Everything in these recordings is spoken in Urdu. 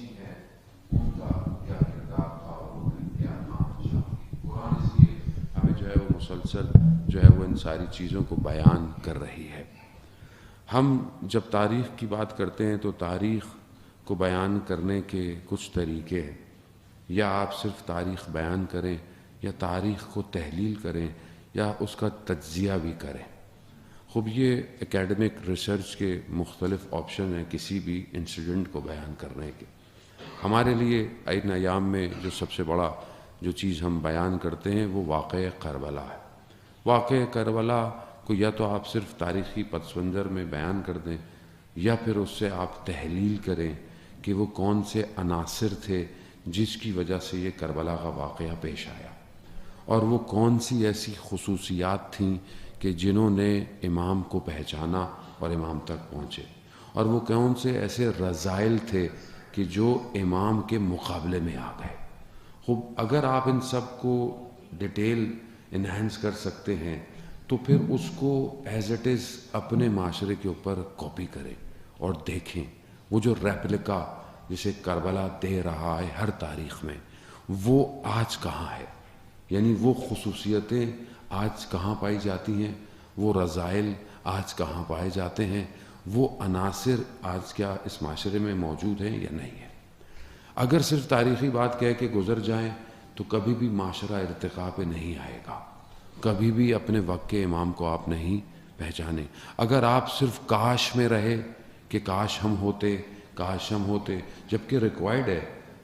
پہنچی ہیں ان کا کیا کردار تھا اور وہ کیا کام. قرآن اس لیے ہمیں جو ہے وہ مسلسل جو ہے وہ ان ساری چیزوں کو بیان کر رہی ہے. ہم جب تاریخ کی بات کرتے ہیں تو تاریخ کو بیان کرنے کے کچھ طریقے ہیں. یا آپ صرف تاریخ بیان کریں یا تاریخ کو تحلیل کریں یا اس کا تجزیہ بھی کریں. خوب یہ اکیڈمک ریسرچ کے مختلف آپشن ہیں کسی بھی انسیڈنٹ کو بیان کرنے کے. ہمارے لیے ان ایام میں جو سب سے بڑا جو چیز ہم بیان کرتے ہیں وہ واقعہ کربلا ہے. واقعہ کربلا کو یا تو آپ صرف تاریخی پس منظر میں بیان کر دیں یا پھر اس سے آپ تحلیل کریں کہ وہ کون سے عناصر تھے جس کی وجہ سے یہ کربلا کا واقعہ پیش آیا اور وہ کون سی ایسی خصوصیات تھیں کہ جنہوں نے امام کو پہچانا اور امام تک پہنچے اور وہ کون سے ایسے رذائل تھے کہ جو امام کے مقابلے میں آ گئے. خوب اگر آپ ان سب کو ڈیٹیل انہینس کر سکتے ہیں تو پھر اس کو ایز اٹ از اپنے معاشرے کے اوپر کاپی کریں اور دیکھیں وہ جو ریپلکا جسے کربلا دے رہا ہے ہر تاریخ میں وہ آج کہاں ہے. یعنی وہ خصوصیتیں آج کہاں پائی جاتی ہیں, وہ رذائل آج کہاں پائے جاتے ہیں, وہ عناصر آج کیا اس معاشرے میں موجود ہیں یا نہیں ہیں. اگر صرف تاریخی بات کہہ کے گزر جائیں تو کبھی بھی معاشرہ ارتقاء پہ نہیں آئے گا, کبھی بھی اپنے وقت کے امام کو آپ نہیں پہچانے. اگر آپ صرف کاش میں رہے کہ کاش ہم ہوتے جبکہ ریکوائرڈ ہے,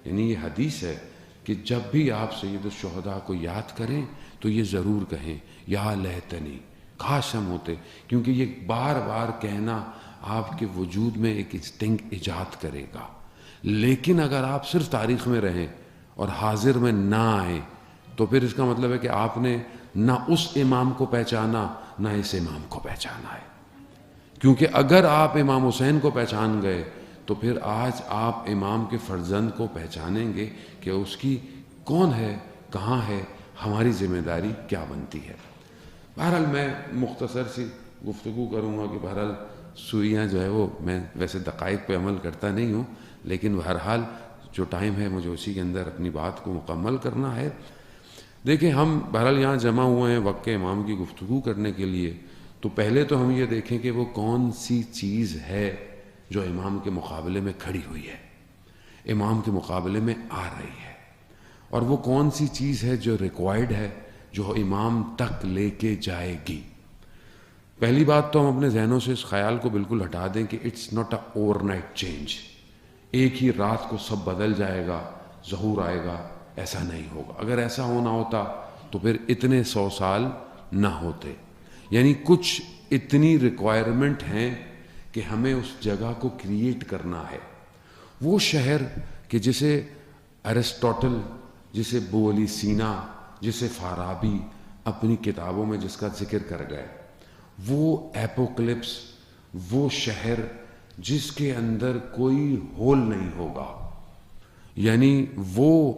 یعنی یہ حدیث ہے کہ جب بھی آپ سید الشہداء کو یاد کریں تو یہ ضرور کہیں یا لیتنی, کاش ہم ہوتے, کیونکہ یہ بار بار کہنا آپ کے وجود میں ایک انسٹنکٹ ایجاد کرے گا. لیکن اگر آپ صرف تاریخ میں رہیں اور حاضر میں نہ آئیں تو پھر اس کا مطلب ہے کہ آپ نے نہ اس امام کو پہچانا نہ اس امام کو پہچانا ہے. کیونکہ اگر آپ امام حسین کو پہچان گئے تو پھر آج آپ امام کے فرزند کو پہچانیں گے کہ اس کی کون ہے, کہاں ہے, ہماری ذمہ داری کیا بنتی ہے. بہرحال میں مختصر سی گفتگو کروں گا کہ بہرحال سوئیاں جو ہے وہ میں ویسے دقائق پہ عمل کرتا نہیں ہوں, لیکن بہرحال جو ٹائم ہے مجھے اسی کے اندر اپنی بات کو مکمل کرنا ہے. دیکھیں ہم بہرحال یہاں جمع ہوئے ہیں وقت امام کی گفتگو کرنے کے لیے, تو پہلے تو ہم یہ دیکھیں کہ وہ کون سی چیز ہے جو امام کے مقابلے میں کھڑی ہوئی ہے, امام کے مقابلے میں آ رہی ہے, اور وہ کون سی چیز ہے جو ریکوائرڈ ہے جو امام تک لے کے جائے گی. پہلی بات تو ہم اپنے ذہنوں سے اس خیال کو بالکل ہٹا دیں کہ it's not a overnight change, ایک ہی رات کو سب بدل جائے گا, ظہور آئے گا, ایسا نہیں ہوگا. اگر ایسا ہونا ہوتا تو پھر اتنے 100 سال نہ ہوتے. یعنی کچھ اتنی ریکوائرمنٹ ہیں کہ ہمیں اس جگہ کو کریٹ کرنا ہے. وہ شہر کہ جسے ارسطوٹل, جسے ابو علی سینا, جسے فارابی اپنی کتابوں میں جس کا ذکر کر گئے, وہ ایپوکلپس, وہ شہر جس کے اندر کوئی ہول نہیں ہوگا, یعنی وہ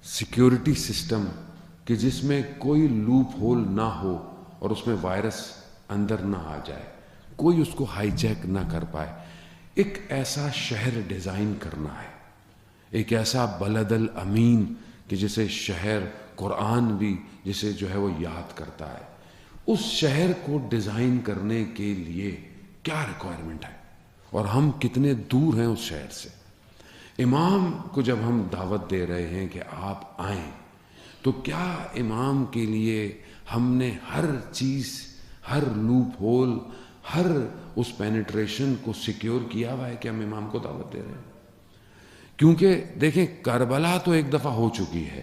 سیکیورٹی سسٹم کہ جس میں کوئی لوپ ہول نہ ہو اور اس میں وائرس اندر نہ آ جائے, کوئی اس کو ہائی جیک نہ کر پائے. ایک ایسا شہر ڈیزائن کرنا ہے, ایک ایسا بلد الامین کہ جسے شہر قرآن بھی جسے جو ہے وہ یاد کرتا ہے. اس شہر کو ڈیزائن کرنے کے لیے کیا ریکوائرمنٹ ہے اور ہم کتنے دور ہیں اس شہر سے. امام کو جب ہم دعوت دے رہے ہیں کہ آپ آئیں تو کیا امام کے لیے ہم نے ہر چیز, ہر لوپ ہول, ہر اس پینیٹریشن کو سیکیور کیا ہوا ہے کہ ہم امام کو دعوت دے رہے ہیں؟ کیونکہ دیکھیں کربلا تو ایک دفعہ ہو چکی ہے,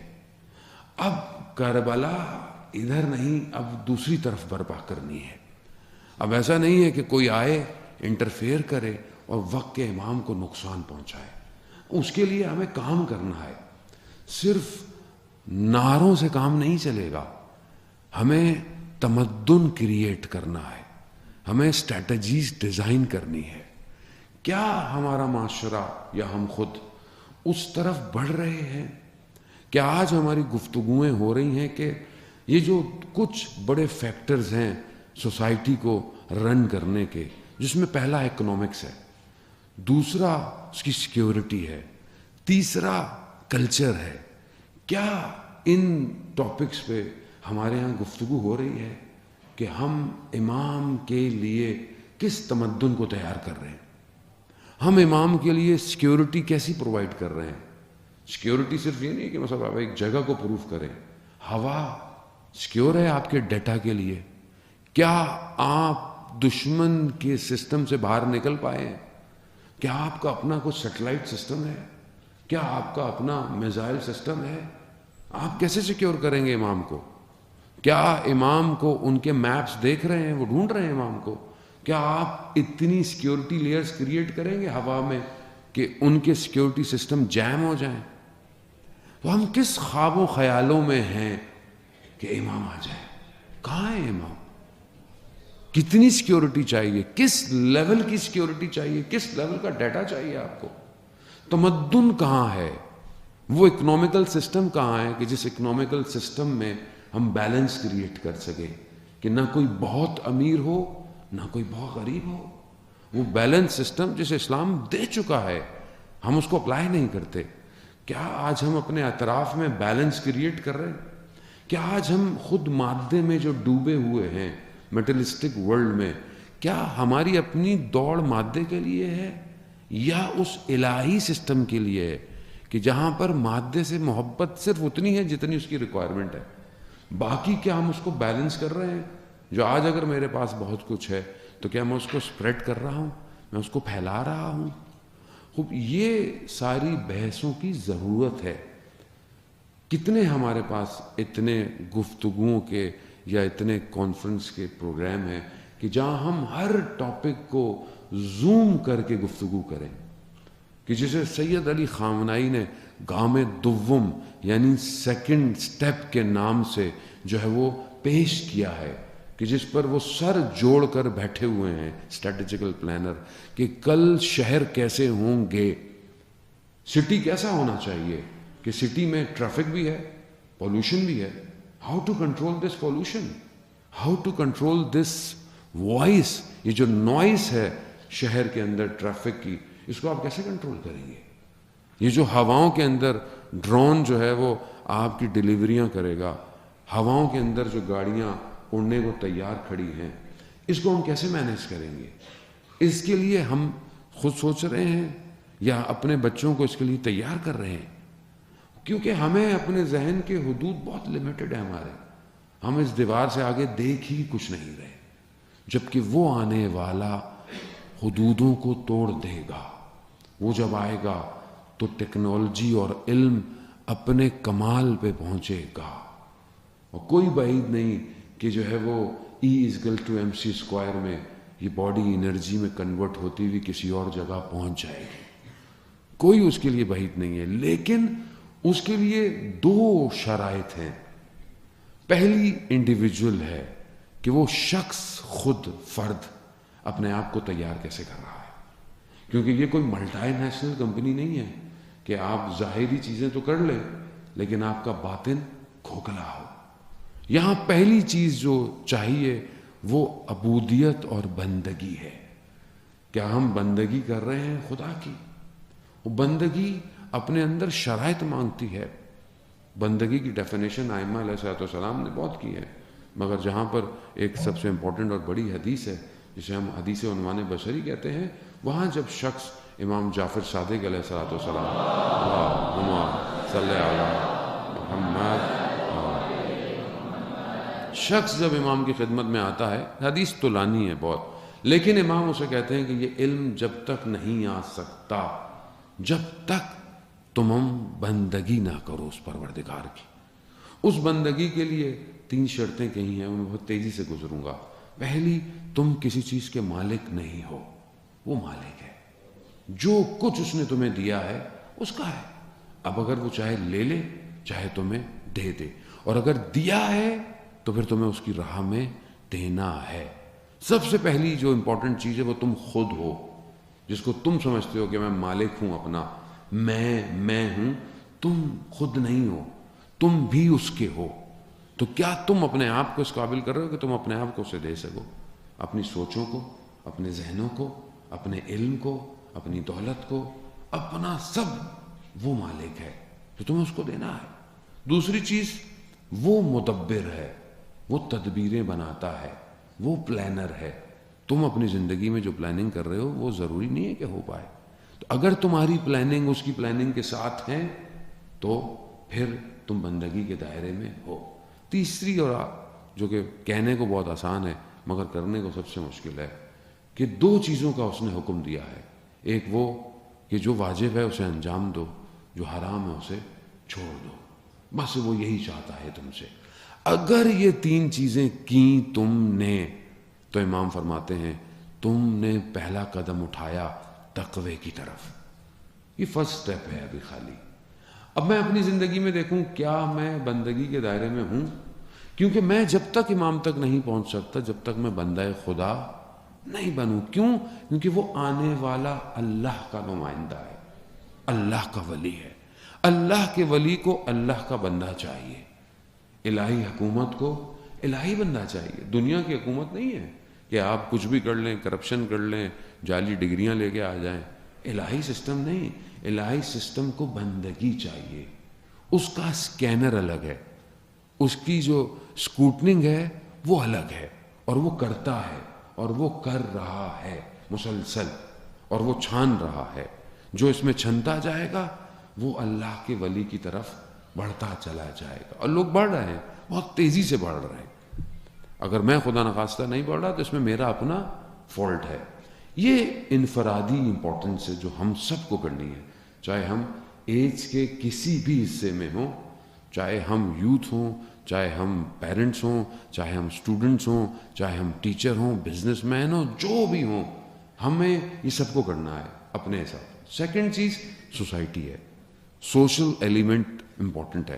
اب کربلا ادھر نہیں, اب دوسری طرف برپا کرنی ہے. اب ایسا نہیں ہے کہ کوئی آئے انٹرفیئر کرے اور وقت کے امام کو نقصان پہنچائے. اس کے لیے ہمیں کام کرنا ہے. صرف نعروں سے کام نہیں چلے گا, ہمیں تمدن کریٹ کرنا ہے, ہمیں اسٹریٹجیز ڈیزائن کرنی ہے. کیا ہمارا معاشرہ یا ہم خود اس طرف بڑھ رہے ہیں؟ کیا آج ہماری گفتگویں ہو رہی ہیں کہ یہ جو کچھ بڑے فیکٹرز ہیں سوسائٹی کو رن کرنے کے, جس میں پہلا اکنامکس ہے, دوسرا اس کی سیکیورٹی ہے, تیسرا کلچر ہے. کیا ان ٹاپکس پہ ہمارے ہاں گفتگو ہو رہی ہے کہ ہم امام کے لیے کس تمدن کو تیار کر رہے ہیں؟ ہم امام کے لیے سیکیورٹی کیسی پرووائڈ کر رہے ہیں؟ سیکیورٹی صرف یہ نہیں کہ مثلا آپ ایک جگہ کو پروف کریں. ہوا سیکیور ہے آپ کے ڈیٹا کے لیے؟ کیا آپ دشمن کے سسٹم سے باہر نکل پائے ہیں؟ کیا آپ کا اپنا کوئی سیٹلائٹ سسٹم ہے؟ کیا آپ کا اپنا میزائل سسٹم ہے؟ آپ کیسے سیکیور کریں گے امام کو؟ کیا امام کو ان کے میپس دیکھ رہے ہیں، وہ ڈھونڈ رہے ہیں امام کو؟ کیا آپ اتنی سیکیورٹی لیئرز کریٹ کریں گے ہوا میں کہ ان کے سیکیورٹی سسٹم جیم ہو جائیں؟ تو ہم کس خواب و خیالوں میں ہیں کہ امام آ جائے؟ کہاں ہے امام؟ کتنی سیکیورٹی چاہیے؟ کس لیول کی سیکیورٹی چاہیے؟ کس لیول کا ڈیٹا چاہیے آپ کو؟ تمدن کہاں ہے؟ وہ اکنامیکل سسٹم کہاں ہے کہ جس اکنامیکل سسٹم میں ہم بیلنس کریٹ کر سکیں کہ نہ کوئی بہت امیر ہو نہ کوئی بہت غریب ہو؟ وہ بیلنس سسٹم جسے اسلام دے چکا ہے، ہم اس کو اپلائی نہیں کرتے. کیا آج ہم اپنے اطراف میں بیلنس کریٹ کر رہے ہیں؟ کیا آج ہم خود مادے میں جو ڈوبے ہوئے ہیں میٹلسٹک ورلڈ میں، کیا ہماری اپنی دوڑ مادے کے لیے ہے یا اس الہی سسٹم کے لیے ہے کہ جہاں پر مادے سے محبت صرف اتنی ہے جتنی اس کی ریکوائرمنٹ ہے؟ باقی کیا ہم اس کو بیلنس کر رہے ہیں؟ جو آج اگر میرے پاس بہت کچھ ہے تو کیا میں اس کو اسپریڈ کر رہا ہوں؟ میں اس کو پھیلا رہا ہوں؟ خوب یہ ساری بحثوں کی ضرورت ہے. کتنے ہمارے پاس اتنے گفتگوؤں کے یا اتنے کانفرنس کے پروگرام ہیں کہ جہاں ہم ہر ٹاپک کو زوم کر کے گفتگو کریں، کہ جسے سید علی خامنائی نے گام دوم یعنی سیکنڈ سٹیپ کے نام سے جو ہے وہ پیش کیا ہے، کہ جس پر وہ سر جوڑ کر بیٹھے ہوئے ہیں اسٹریٹجیکل پلانر، کہ کل شہر کیسے ہوں گے، سٹی کیسا ہونا چاہیے، کہ سٹی میں ٹریفک بھی ہے، پولوشن بھی ہے. How to control this pollution, how to control this voice, یہ جو نوائز ہے شہر کے اندر ٹریفک کی، اس کو آپ کیسے کنٹرول کریں گے؟ یہ جو ہواؤں کے اندر ڈرون جو ہے وہ آپ کی ڈیلیوریاں کرے گا، ہواؤں کے اندر جو گاڑیاں اڑنے کو تیار کھڑی ہیں، اس کو ہم کیسے مینیج کریں گے؟ اس کے لیے ہم خود سوچ رہے ہیں یا اپنے بچوں کو اس کے لیے تیار کر رہے ہیں؟ کیونکہ ہمیں اپنے ذہن کے حدود بہت لمیٹڈ ہیں ہمارے، ہم اس دیوار سے آگے دیکھ ہی کچھ نہیں رہے، جبکہ وہ آنے والا حدودوں کو توڑ دے گا. وہ جب آئے گا تو ٹیکنالوجی اور علم اپنے کمال پہ پہنچے گا، اور کوئی بعید نہیں کہ جو ہے وہ E=mc² میں یہ باڈی انرجی میں کنورٹ ہوتی ہوئی کسی اور جگہ پہنچ جائے گی. کوئی اس کے لیے بعید نہیں ہے، لیکن اس کے لیے دو شرائط ہیں. پہلی انڈیویجول ہے کہ وہ شخص خود فرد اپنے آپ کو تیار کیسے کر رہا ہے، کیونکہ یہ کوئی ملٹی نیشنل کمپنی نہیں ہے کہ آپ ظاہری چیزیں تو کر لیں لیکن آپ کا باطن کھوکھلا ہو. یہاں پہلی چیز جو چاہیے وہ عبودیت اور بندگی ہے. کیا ہم بندگی کر رہے ہیں خدا کی؟ وہ بندگی اپنے اندر شرائط مانگتی ہے. بندگی کی ڈیفینیشن ائمہ علیہ السلام نے بہت کی ہے، مگر جہاں پر ایک سب سے امپورٹنٹ اور بڑی حدیث ہے جسے ہم حدیث عنوان بشری کہتے ہیں، وہاں جب شخص امام جعفر صادق علیہ السلام اللہم صلی علی محمد، شخص جب امام کی خدمت میں آتا ہے، حدیث تو لانی ہے بہت، لیکن امام اسے کہتے ہیں کہ یہ علم جب تک نہیں آ سکتا جب تک تم بندگی نہ کرو اس پروردگار کی. اس بندگی کے لیے 3 شرطیں کہی ہیں، میں بہت تیزی سے گزروں گا. پہلی، تم کسی چیز کے مالک نہیں ہو، وہ مالک ہے. جو کچھ اس نے تمہیں دیا ہے اس کا ہے. اب اگر وہ چاہے لے لے چاہے تمہیں دے دے، اور اگر دیا ہے تو پھر تمہیں اس کی راہ میں دینا ہے. سب سے پہلی جو امپورٹنٹ چیز ہے وہ تم خود ہو، جس کو تم سمجھتے ہو کہ میں مالک ہوں اپنا، میں ہوں. تم خود نہیں ہو، تم بھی اس کے ہو. تو کیا تم اپنے آپ کو اس قابل کر رہے ہو کہ تم اپنے آپ کو اسے دے سکو؟ اپنی سوچوں کو، اپنے ذہنوں کو، اپنے علم کو، اپنی دولت کو، اپنا سب وہ مالک ہے تو تمہیں اس کو دینا ہے. دوسری چیز وہ مدبر ہے, وہ تدبیریں بناتا ہے, وہ پلانر ہے. تم اپنی زندگی میں جو پلاننگ کر رہے ہو وہ ضروری نہیں ہے کہ ہو پائے. تو اگر تمہاری پلاننگ اس کی پلاننگ کے ساتھ ہے تو پھر تم بندگی کے دائرے میں ہو. تیسری اور جو کہ کہنے کو بہت آسان ہے مگر کرنے کو سب سے مشکل ہے کہ 2 چیزوں کا اس نے حکم دیا ہے. ایک وہ کہ جو واجب ہے اسے انجام دو, جو حرام ہے اسے چھوڑ دو. بس وہ یہی چاہتا ہے تم سے. اگر یہ 3 چیزیں کی تم نے تو امام فرماتے ہیں تم نے پہلا قدم اٹھایا تقوی کی طرف. یہ فرسٹ سٹیپ ہے ابھی خالی. اب میں اپنی زندگی میں دیکھوں کیا میں بندگی کے دائرے میں ہوں, کیونکہ میں جب تک امام تک نہیں پہنچ سکتا جب تک میں بندہ خدا نہیں بنوں. کیوں؟ کیونکہ وہ آنے والا اللہ کا نمائندہ ہے, اللہ کا ولی ہے. اللہ کے ولی کو اللہ کا بندہ چاہیے, الہی حکومت کو الہی بندہ چاہیے. دنیا کی حکومت نہیں ہے کہ آپ کچھ بھی کر لیں, کرپشن کر لیں, جعلی ڈگریاں لے کے آ جائیں. الہی سسٹم نہیں, الہی سسٹم کو بندگی چاہیے. اس کا سکینر الگ ہے, اس کی جو سکوٹنگ ہے وہ الگ ہے, اور وہ کرتا ہے اور وہ کر رہا ہے مسلسل, اور وہ چھان رہا ہے. جو اس میں چھنتا جائے گا وہ اللہ کے ولی کی طرف بڑھتا چلا جائے گا. اور لوگ بڑھ رہے ہیں, بہت تیزی سے بڑھ رہے ہیں. اگر میں خدا نخواستہ نہیں بڑھ رہا تو اس میں میرا اپنا فالٹ ہے. یہ انفرادی امپورٹنس ہے جو ہم سب کو کرنی ہے, چاہے ہم ایج کے کسی بھی حصے میں ہوں, چاہے ہم یوتھ ہوں, چاہے ہم پیرنٹس ہوں, چاہے ہم اسٹوڈنٹس ہوں, چاہے ہم ٹیچر ہوں, بزنس مین ہوں, جو بھی ہوں, ہمیں یہ سب کو کرنا ہے اپنے حساب. سیکنڈ چیز سوسائٹی ہے, سوشل ایلیمنٹ امپورٹنٹ ہے.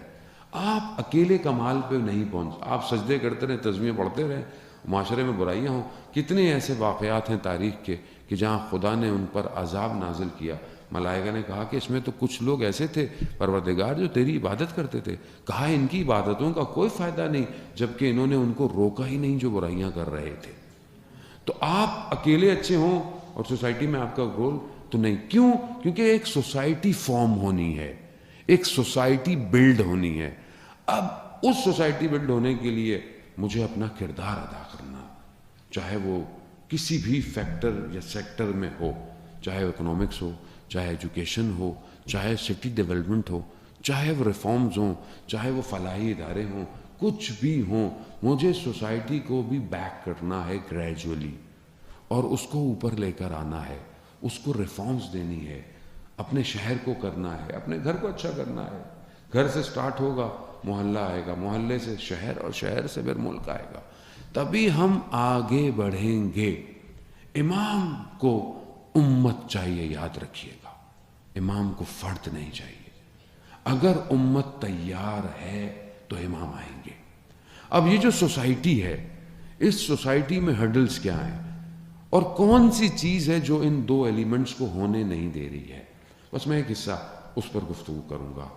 آپ اکیلے کمال پہ نہیں پہنچ, آپ سجدے کرتے رہیں, تسبیحیں پڑھتے رہیں, معاشرے میں برائیاں ہوں. کتنے ایسے واقعات ہیں تاریخ کے کہ جہاں خدا نے ان پر عذاب نازل کیا. ملائکہ نے کہا کہ اس میں تو کچھ لوگ ایسے تھے پروردگار جو تیری عبادت کرتے تھے. کہا ان کی عبادتوں کا کوئی فائدہ نہیں جبکہ انہوں نے ان کو روکا ہی نہیں جو برائیاں کر رہے تھے. تو آپ اکیلے اچھے ہوں اور سوسائٹی میں آپ کا رول تو نہیں. کیوں؟ کیونکہ ایک سوسائٹی فارم ہونی ہے, ایک سوسائٹی بلڈ ہونی ہے. اب اس سوسائٹی بلڈ ہونے کے لیے مجھے اپنا کردار ادا کرنا, چاہے وہ کسی بھی فیکٹر یا سیکٹر میں ہو, چاہے اکنامکس ہو, چاہے ایجوکیشن ہو, چاہے سٹی ڈیولپمنٹ ہو, چاہے وہ ریفارمز ہوں, چاہے وہ فلاحی ادارے ہوں, کچھ بھی ہوں, مجھے سوسائٹی کو بھی بیک کرنا ہے گریجولی, اور اس کو اوپر لے کر آنا ہے, اس کو ریفارمز دینی ہے, اپنے شہر کو کرنا ہے, اپنے گھر کو اچھا کرنا ہے. گھر سے سٹارٹ ہوگا, محلہ آئے گا, محلے سے شہر, اور شہر سے پھر ملک آئے گا. تبھی ہم آگے بڑھیں گے. امام کو امت چاہیے, یاد رکھیے گا, امام کو فرد نہیں چاہیے. اگر امت تیار ہے تو امام آئیں گے. اب یہ جو سوسائٹی ہے, اس سوسائٹی میں ہرڈلز کیا ہیں اور کون سی چیز ہے جو ان 2 ایلیمنٹس کو ہونے نہیں دے رہی ہے. بس میں ایک حصہ اس پر گفتگو کروں گا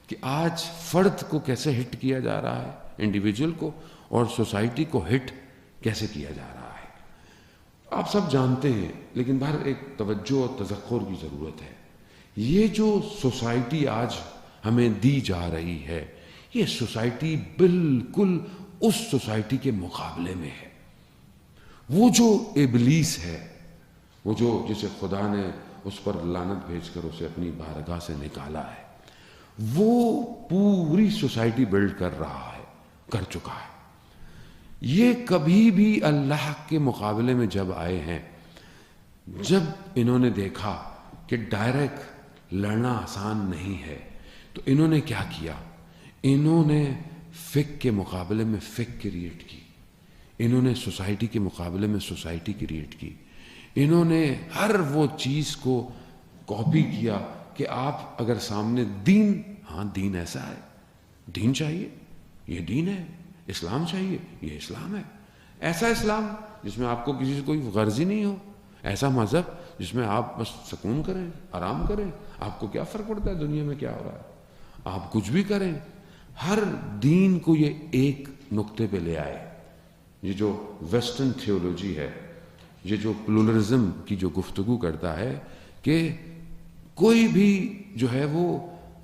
کہ آج فرد کو کیسے ہٹ کیا جا رہا ہے, انڈیویجول کو, اور سوسائٹی کو ہٹ کیسے کیا جا رہا ہے. آپ سب جانتے ہیں, لیکن باہر ایک توجہ اور تذکر کی ضرورت ہے. یہ جو سوسائٹی آج ہمیں دی جا رہی ہے, یہ سوسائٹی بالکل اس سوسائٹی کے مقابلے میں ہے. وہ جو ابلیس ہے, وہ جو جسے خدا نے اس پر لعنت بھیج کر اسے اپنی بارگاہ سے نکالا ہے, وہ پوری سوسائٹی بلڈ کر رہا ہے, کر چکا ہے. یہ کبھی بھی اللہ کے مقابلے میں جب آئے ہیں, جب انہوں نے دیکھا کہ ڈائریکٹ لڑنا آسان نہیں ہے, تو انہوں نے کیا کیا؟ انہوں نے فک کے مقابلے میں فک کریٹ کی, انہوں نے سوسائٹی کے مقابلے میں سوسائٹی کریٹ کی, انہوں نے ہر وہ چیز کو کاپی کیا کہ آپ اگر سامنے دین, ہاں دین ایسا ہے, دین چاہیے, یہ دین ہے, اسلام چاہیے, یہ اسلام ہے, ایسا اسلام جس میں آپ کو کسی سے کوئی غرض ہی نہیں ہو, ایسا مذہب جس میں آپ بس سکون کریں, آرام کریں, آپ کو کیا فرق پڑتا ہے دنیا میں کیا ہو رہا ہے, آپ کچھ بھی کریں. ہر دین کو یہ ایک نقطے پہ لے آئے. یہ جو ویسٹرن تھیولوجی ہے, یہ جو پلورلزم کی جو گفتگو کرتا ہے کہ کوئی بھی جو ہے وہ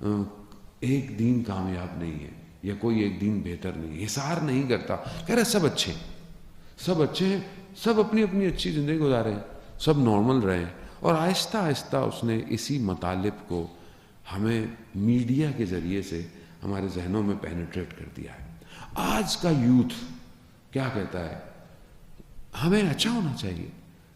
ایک دین کامیاب نہیں ہے یا کوئی ایک دین بہتر نہیں ہے، حصار نہیں کرتا، کہہ رہا سب اچھے ہیں، سب اچھے ہیں، سب اپنی اپنی اچھی زندگی گزارے ہیں، سب نارمل رہے ہیں. اور آہستہ آہستہ اس نے اسی مطالب کو ہمیں میڈیا کے ذریعے سے ہمارے ذہنوں میں پینیٹریٹ کر دیا ہے. آج کا یوتھ کیا کہتا ہے؟ ہمیں اچھا ہونا چاہیے،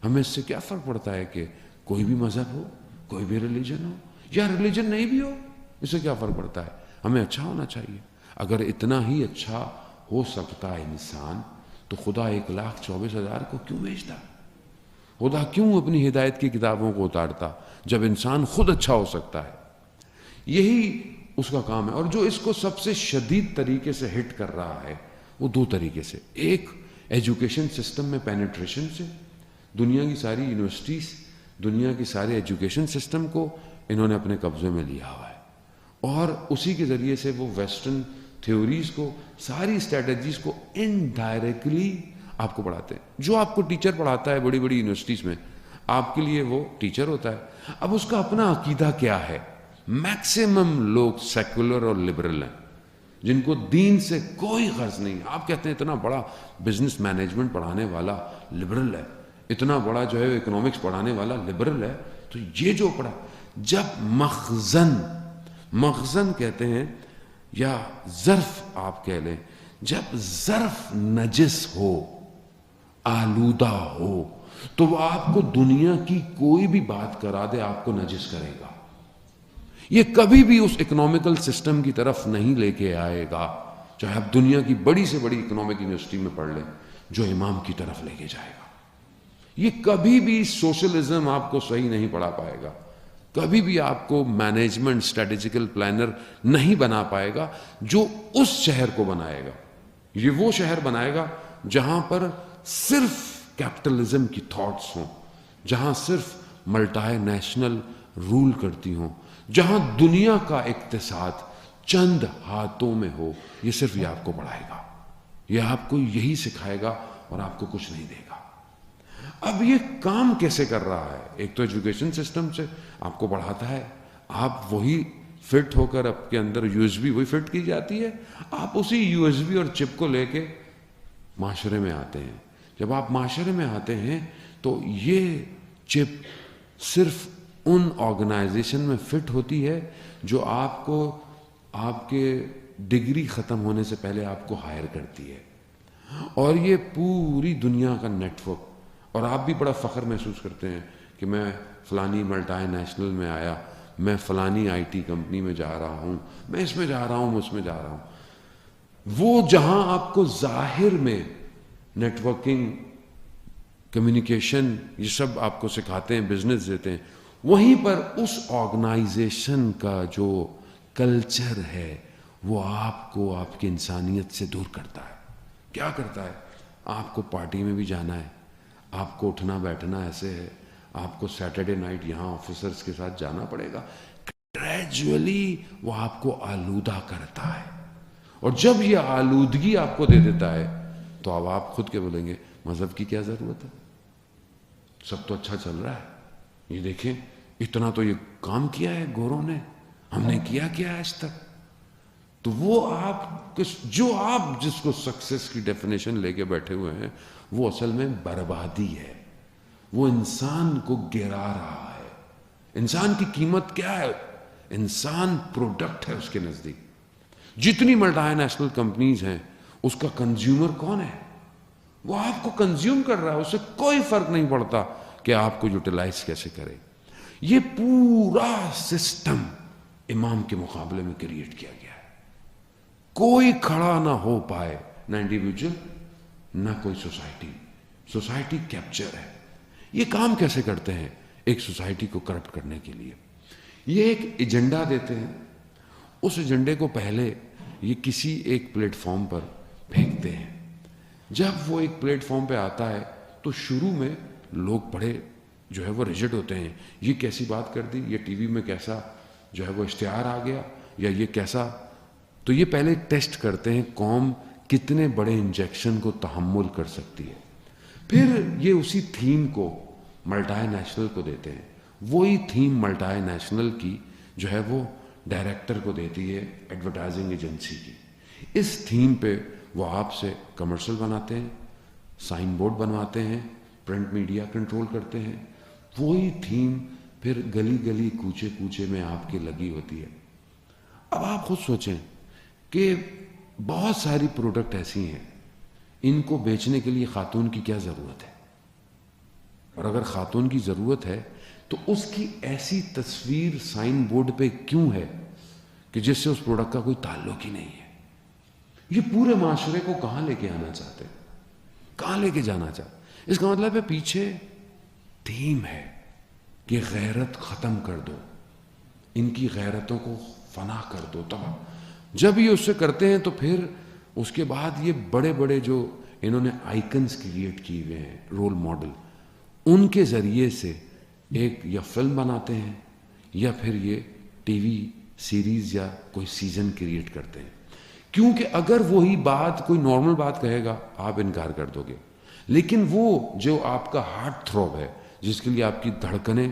ہمیں اس سے کیا فرق پڑتا ہے کہ کوئی بھی مذہب ہو، کوئی بھی ریلیجن ہو، یا ریلیجن نہیں بھی ہو، اس سے کیا فرق پڑتا ہے؟ ہمیں اچھا ہونا چاہیے. اگر اتنا ہی اچھا ہو سکتا ہے انسان تو خدا 1,24,000 کو کیوں بھیجتا؟ خدا کیوں اپنی ہدایت کی کتابوں کو اتارتا جب انسان خود اچھا ہو سکتا ہے؟ یہی اس کا کام ہے. اور جو اس کو سب سے شدید طریقے سے ہٹ کر رہا ہے وہ دو طریقے سے. ایک ایجوکیشن سسٹم میں پینیٹریشن سے، دنیا کی ساری یونیورسٹیز، دنیا کی سارے ایجوکیشن سسٹم کو انہوں نے اپنے قبضے میں لیا ہوا ہے، اور اسی کے ذریعے سے وہ ویسٹرن تھیوریز کو، ساری اسٹریٹجیز کو انڈائریکٹلی آپ کو پڑھاتے ہیں. جو آپ کو ٹیچر پڑھاتا ہے بڑی بڑی یونیورسٹیز میں، آپ کے لیے وہ ٹیچر ہوتا ہے. اب اس کا اپنا عقیدہ کیا ہے؟ میکسیمم لوگ سیکولر اور لبرل ہیں، جن کو دین سے کوئی غرض نہیں. آپ کہتے ہیں اتنا بڑا بزنس مینجمنٹ پڑھانے والا لبرل ہے، اتنا بڑا جو ہے اکنامکس پڑھانے والا لبرل ہے، تو یہ جو پڑھا، جب مخزن کہتے ہیں یا ظرف آپ کہہ لیں، جب ظرف نجس ہو، آلودہ ہو، تو وہ آپ کو دنیا کی کوئی بھی بات کرا دے آپ کو نجس کرے گا. یہ کبھی بھی اس اکنامیکل سسٹم کی طرف نہیں لے کے آئے گا، چاہے آپ دنیا کی بڑی سے بڑی اکنامک یونیورسٹی میں پڑھ لیں، جو امام کی طرف لے کے جائے گا. یہ کبھی بھی سوشلزم آپ کو صحیح نہیں پڑھا پائے گا، کبھی بھی آپ کو مینجمنٹ اسٹریٹجیکل پلانر نہیں بنا پائے گا جو اس شہر کو بنائے گا. یہ وہ شہر بنائے گا جہاں پر صرف کیپٹلزم کی تھاٹس ہوں، جہاں صرف ملٹائی نیشنل رول کرتی ہوں، جہاں دنیا کا اقتصاد چند ہاتھوں میں ہو. یہ صرف یہ آپ کو پڑھائے گا، یہ آپ کو یہی سکھائے گا اور آپ کو کچھ نہیں دے گا. اب یہ کام کیسے کر رہا ہے؟ ایک تو ایجوکیشن سسٹم سے آپ کو پڑھاتا ہے، آپ وہی فٹ ہو کر آپ کے اندر یو ایس بی وہی فٹ کی جاتی ہے، آپ اسی یو ایس بی اور چپ کو لے کے معاشرے میں آتے ہیں. جب آپ معاشرے میں آتے ہیں تو یہ چپ صرف ان آرگنائزیشن میں فٹ ہوتی ہے جو آپ کو آپ کے ڈگری ختم ہونے سے پہلے آپ کو ہائر کرتی ہے. اور یہ پوری دنیا کا نیٹ ورک، اور آپ بھی بڑا فخر محسوس کرتے ہیں کہ میں فلانی ملٹائی نیشنل میں آیا، میں فلانی آئی ٹی کمپنی میں جا رہا ہوں، میں اس میں جا رہا ہوں، میں اس میں جا رہا ہوں. وہ جہاں آپ کو ظاہر میں نیٹ ورکنگ، کمیونیکیشن، یہ سب آپ کو سکھاتے ہیں، بزنس دیتے ہیں، وہیں پر اس آرگنائزیشن کا جو کلچر ہے وہ آپ کو آپ کی انسانیت سے دور کرتا ہے. کیا کرتا ہے؟ آپ کو پارٹی میں بھی جانا ہے، آپ کو اٹھنا بیٹھنا ایسے ہے، آپ کو سیٹرڈے نائٹ یہاں آفیسرز کے ساتھ جانا پڑے گا. گریجولی وہ آپ کو آلودہ کرتا ہے، اور جب یہ آلودگی آپ کو دے دیتا ہے تو اب آپ خود کے بولیں گے مذہب کی کیا ضرورت ہے، سب تو اچھا چل رہا ہے. یہ دیکھیں اتنا تو یہ کام کیا ہے گوروں نے، ہم نے کیا آج تک. تو وہ آپ جس کو سکسیس کی ڈیفینیشن لے کے بیٹھے ہوئے ہیں، وہ اصل میں بربادی ہے. وہ انسان کو گرا رہا ہے. انسان کی قیمت کیا ہے؟ انسان پروڈکٹ ہے اس کے نزدیک. جتنی ملٹائی نیشنل کمپنیز ہیں اس کا کنزیومر کون ہے؟ وہ آپ کو کنزیوم کر رہا ہے، اسے کوئی فرق نہیں پڑتا کہ آپ کو یوٹیلائز کیسے کرے. یہ پورا سسٹم امام کے مقابلے میں کریٹ کیا گیا ہے. کوئی کھڑا نہ ہو پائے، نہ انڈیویجول نہ کوئی سوسائٹی کیپچر ہے. یہ کام کیسے کرتے ہیں؟ ایک سوسائٹی کو کرپٹ کرنے کے لیے یہ ایک ایجنڈا دیتے ہیں. اس ایجنڈے کو پہلے یہ کسی ایک پلیٹ فارم پر پھینکتے ہیں. جب وہ ایک پلیٹ فارم پہ آتا ہے تو شروع میں لوگ بڑے جو ہے وہ ریجڈ ہوتے ہیں، یہ کیسی بات کر دی، یہ ٹی وی میں کیسا جو ہے وہ اشتہار آ گیا، یا یہ کیسا. تو یہ پہلے ٹیسٹ کرتے ہیں قوم کتنے بڑے انجیکشن کو تحمل کر سکتی ہے. پھر یہ اسی تھیم کو ملٹائی نیشنل کو دیتے ہیں. وہی تھیم ملٹائی نیشنل کی جو ہے وہ ڈائریکٹر کو دیتی ہے ایڈورٹائزنگ ایجنسی کی. اس تھیم پہ وہ آپ سے کمرشل بناتے ہیں, سائن بورڈ بنواتے ہیں, پرنٹ میڈیا کنٹرول کرتے ہیں. وہی تھیم پھر گلی گلی کوچے کوچے میں آپ کی لگی ہوتی ہے. اب آپ خود سوچیں کہ بہت ساری پروڈکٹ ایسی ہیں, ان کو بیچنے کے لیے خاتون کی کیا ضرورت ہے؟ اور اگر خاتون کی ضرورت ہے تو اس کی ایسی تصویر سائن بورڈ پہ کیوں ہے کہ جس سے اس پروڈکٹ کا کوئی تعلق ہی نہیں ہے؟ یہ پورے معاشرے کو کہاں لے کے آنا چاہتے ہیں, کہاں لے کے جانا چاہتے ہیں؟ اس کا مطلب ہے پیچھے تھیم ہے کہ غیرت ختم کر دو, ان کی غیرتوں کو فنا کر دو, تباہ. جب یہ اس سے کرتے ہیں تو پھر اس کے بعد یہ بڑے بڑے جو انہوں نے آئیکنز کریٹ کیے ہوئے ہیں, رول ماڈل, ان کے ذریعے سے ایک یا فلم بناتے ہیں یا پھر یہ ٹی وی سیریز یا کوئی سیزن کریٹ کرتے ہیں. کیونکہ اگر وہی بات کوئی نارمل بات کہے گا آپ انکار کر دو گے, لیکن وہ جو آپ کا ہارٹ تھروب ہے, جس کے لیے آپ کی دھڑکنیں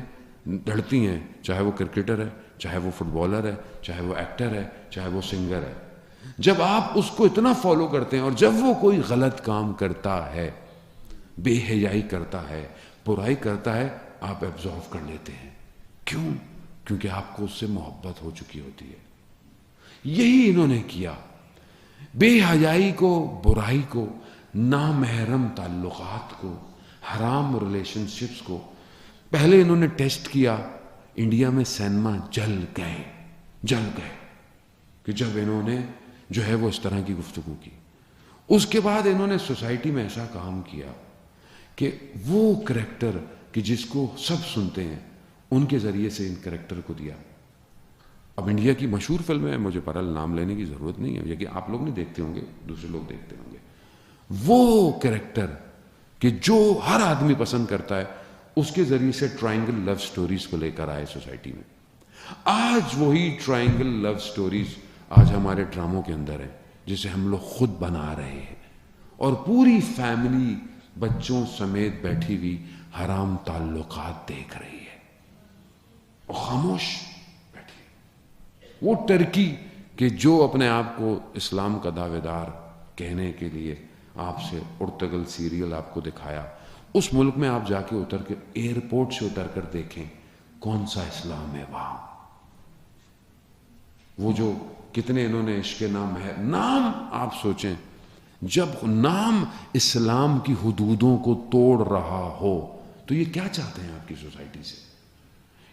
دھڑتی ہیں, چاہے وہ کرکٹر ہے, چاہے وہ فٹ بالر ہے, چاہے وہ ایکٹر ہے, چاہے وہ سنگر ہے, جب آپ اس کو اتنا فالو کرتے ہیں اور جب وہ کوئی غلط کام کرتا ہے, بے حیائی کرتا ہے, برائی کرتا ہے, آپ ایبزارو کر لیتے ہیں. کیوں؟ کیونکہ آپ کو اس سے محبت ہو چکی ہوتی ہے. یہی انہوں نے کیا, بے حیائی کو, برائی کو, نامحرم تعلقات کو, حرام ریلیشن شپس کو پہلے انہوں نے ٹیسٹ کیا. انڈیا میں سینما جل گئے کہ جب انہوں نے جو ہے وہ اس طرح کی گفتگو کی. اس کے بعد انہوں نے سوسائٹی میں ایسا کام کیا کہ وہ کریکٹر کہ جس کو سب سنتے ہیں, ان کے ذریعے سے ان کریکٹر کو دیا. اب انڈیا کی مشہور فلمیں ہیں, مجھے برحال نام لینے کی ضرورت نہیں ہے, یہ کہ آپ لوگ نہیں دیکھتے ہوں گے, دوسرے لوگ دیکھتے ہوں گے. وہ کریکٹر کہ جو ہر آدمی پسند کرتا ہے, اس کے ذریعے سے ٹرائنگل لو سٹوریز کو لے کر آئے سوسائٹی میں. آج وہی ٹرائنگل لو سٹوریز آج ہمارے ڈراموں کے اندر ہیں, جسے ہم لوگ خود بنا رہے ہیں, اور پوری فیملی بچوں سمیت بیٹھی ہوئی حرام تعلقات دیکھ رہی ہے اور خاموش بیٹھی. وہ ٹرکی کہ جو اپنے آپ کو اسلام کا دعوے دار کہنے کے لیے آپ سے ارتگل سیریل آپ کو دکھایا, اس ملک میں آپ جا کے اتر کے ایئرپورٹ سے اتر کر دیکھیں کون سا اسلام ہے وہاں. وہ جو کتنے انہوں نے عشق نام ہے, نام آپ سوچیں, جب نام اسلام کی حدودوں کو توڑ رہا ہو تو یہ کیا چاہتے ہیں آپ کی سوسائٹی سے؟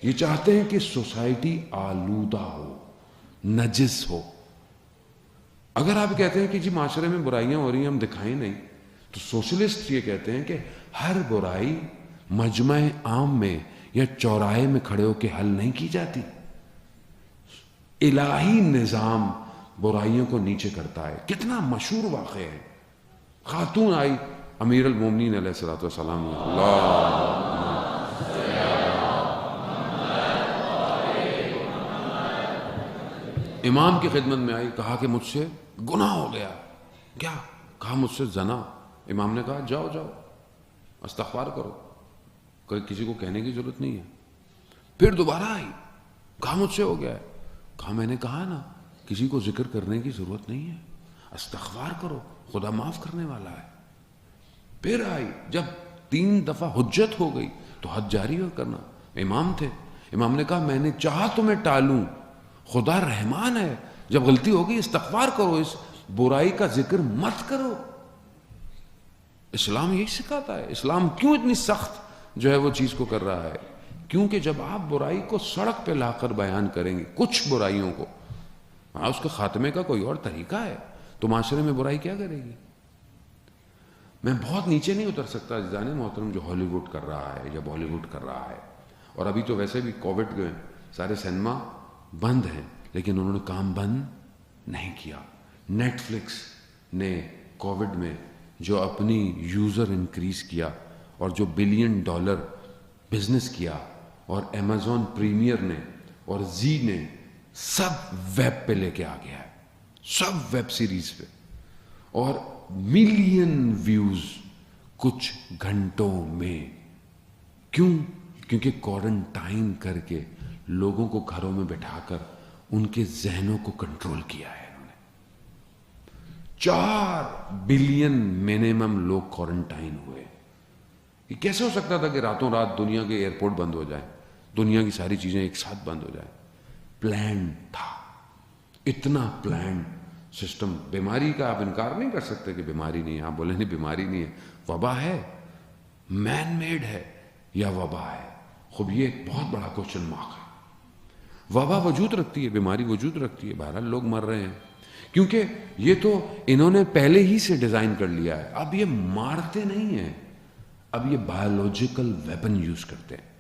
یہ چاہتے ہیں کہ سوسائٹی آلودہ ہو, نجس ہو. اگر آپ کہتے ہیں کہ جی معاشرے میں برائیاں ہو رہی ہیں, ہم دکھائیں نہیں, تو سوشلسٹ یہ کہتے ہیں کہ ہر برائی مجمع عام میں یا چوراہے میں کھڑے ہو کے حل نہیں کی جاتی. الہی نظام برائیوں کو نیچے کرتا ہے. کتنا مشہور واقعہ ہے, خاتون آئی امیر المومنین علیہ الصلوۃ والسلام, امام کی خدمت میں آئی, کہا کہ مجھ سے گناہ ہو گیا. کیا کہا؟ مجھ سے زنا. امام نے کہا جاؤ استغفار کرو, کسی کو کہنے کی ضرورت نہیں ہے. پھر دوبارہ آئی, کہا مجھ سے ہو گیا ہے. کہا میں نے کہا نا کسی کو ذکر کرنے کی ضرورت نہیں ہے, استغفار کرو, خدا معاف کرنے والا ہے. پھر آئی, جب 3 دفعہ حجت ہو گئی تو حد جاری ہو کرنا. امام تھے, امام نے کہا میں نے چاہا تمہیں ٹالوں, خدا رحمان ہے, جب غلطی ہو گئی استغفار کرو, اس برائی کا ذکر مت کرو. اسلام یہی سکھاتا ہے. اسلام کیوں اتنی سخت جو ہے وہ چیز کو کر رہا ہے؟ کیونکہ جب آپ برائی کو سڑک پہ لا کر بیان کریں گے, کچھ برائیوں کو, اس کے خاتمے کا کوئی اور طریقہ ہے, تو معاشرے میں برائی کیا کرے گی؟ میں بہت نیچے نہیں اتر سکتا عزیزان محترم, جو ہالی ووڈ کر رہا ہے یا بالی ووڈ کر رہا ہے. اور ابھی تو ویسے بھی کووڈ کے سارے سینما بند ہیں, لیکن انہوں نے کام بند نہیں کیا. نیٹ فلکس نے کووڈ میں جو اپنی یوزر انکریز کیا اور جو $1 بلین بزنس کیا, اور ایمیزون پریمیئر نے اور زی نے سب ویب پہ لے کے آ گیا ہے, سب ویب سیریز پہ, اور ملین ویوز کچھ گھنٹوں میں. کیوں؟ کیونکہ کوارنٹائن کر کے لوگوں کو گھروں میں بٹھا کر ان کے ذہنوں کو کنٹرول کیا ہے انہوں نے. 4 بلین منیمم لوگ کوارنٹائن ہوئے. یہ کیسے ہو سکتا تھا کہ راتوں رات دنیا کے ایئرپورٹ بند ہو جائیں, دنیا کی ساری چیزیں ایک ساتھ بند ہو جائیں؟ پلان تھا, اتنا پلان سسٹم. بیماری کا آپ انکار نہیں کر سکتے کہ بیماری نہیں ہے. آپ بولیں نہیں بیماری نہیں ہے, وبا ہے, مین میڈ ہے یا وبا ہے؟ خب یہ ایک بہت بڑا کوشچن مارک ہے. وبا وجود رکھتی ہے, بیماری وجود رکھتی ہے, بہرحال لوگ مر رہے ہیں, کیونکہ یہ تو انہوں نے پہلے ہی سے ڈیزائن کر لیا ہے. اب یہ مارتے نہیں ہیں, اب یہ بایولوجیکل ویپن یوز کرتے ہیں.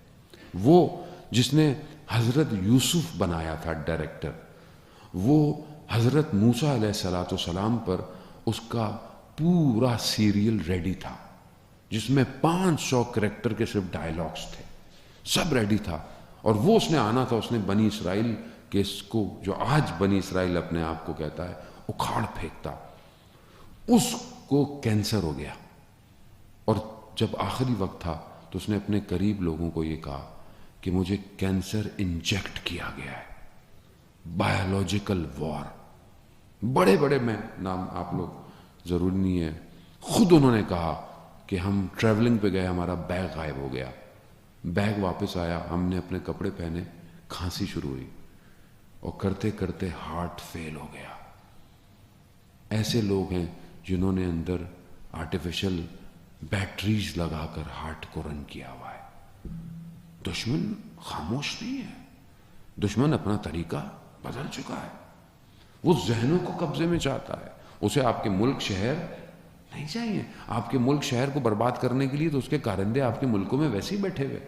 وہ جس نے حضرت یوسف بنایا تھا ڈائریکٹر, وہ حضرت موسیٰ علیہ السلام پر اس کا پورا سیریل ریڈی تھا, جس میں 500 کریکٹر کے صرف ڈائیلاگس تھے, سب ریڈی تھا. اور وہ اس نے آنا تھا, اس نے بنی اسرائیل کے اس کو جو آج بنی اسرائیل اپنے آپ کو کہتا ہے اکھاڑ پھینکتا. اس کو کینسر ہو گیا, اور جب آخری وقت تھا تو اس نے اپنے قریب لوگوں کو یہ کہا کہ مجھے کینسر انجیکٹ کیا گیا ہے. بایولوجیکل وار, بڑے بڑے میں نام آپ لوگ ضروری نہیں ہے, خود انہوں نے کہا کہ ہم ٹریولنگ پہ گئے, ہمارا بیگ غائب ہو گیا, بیگ واپس آیا, ہم نے اپنے کپڑے پہنے, کھانسی شروع ہوئی, اور کرتے کرتے ہارٹ فیل ہو گیا. ایسے لوگ ہیں جنہوں نے اندر آرٹیفیشل بیٹریز لگا کر ہارٹ کو رن کیا ہوا ہے. دشمن خاموش نہیں ہے, دشمن اپنا طریقہ بدل چکا ہے. وہ ذہنوں کو قبضے میں چاہتا ہے. اسے آپ کے ملک شہر نہیں چاہیے. آپ کے ملک شہر کو برباد کرنے کے لیے تو اس کے کارندے آپ کے ملکوں میں ویسے ہی بیٹھے ہوئے.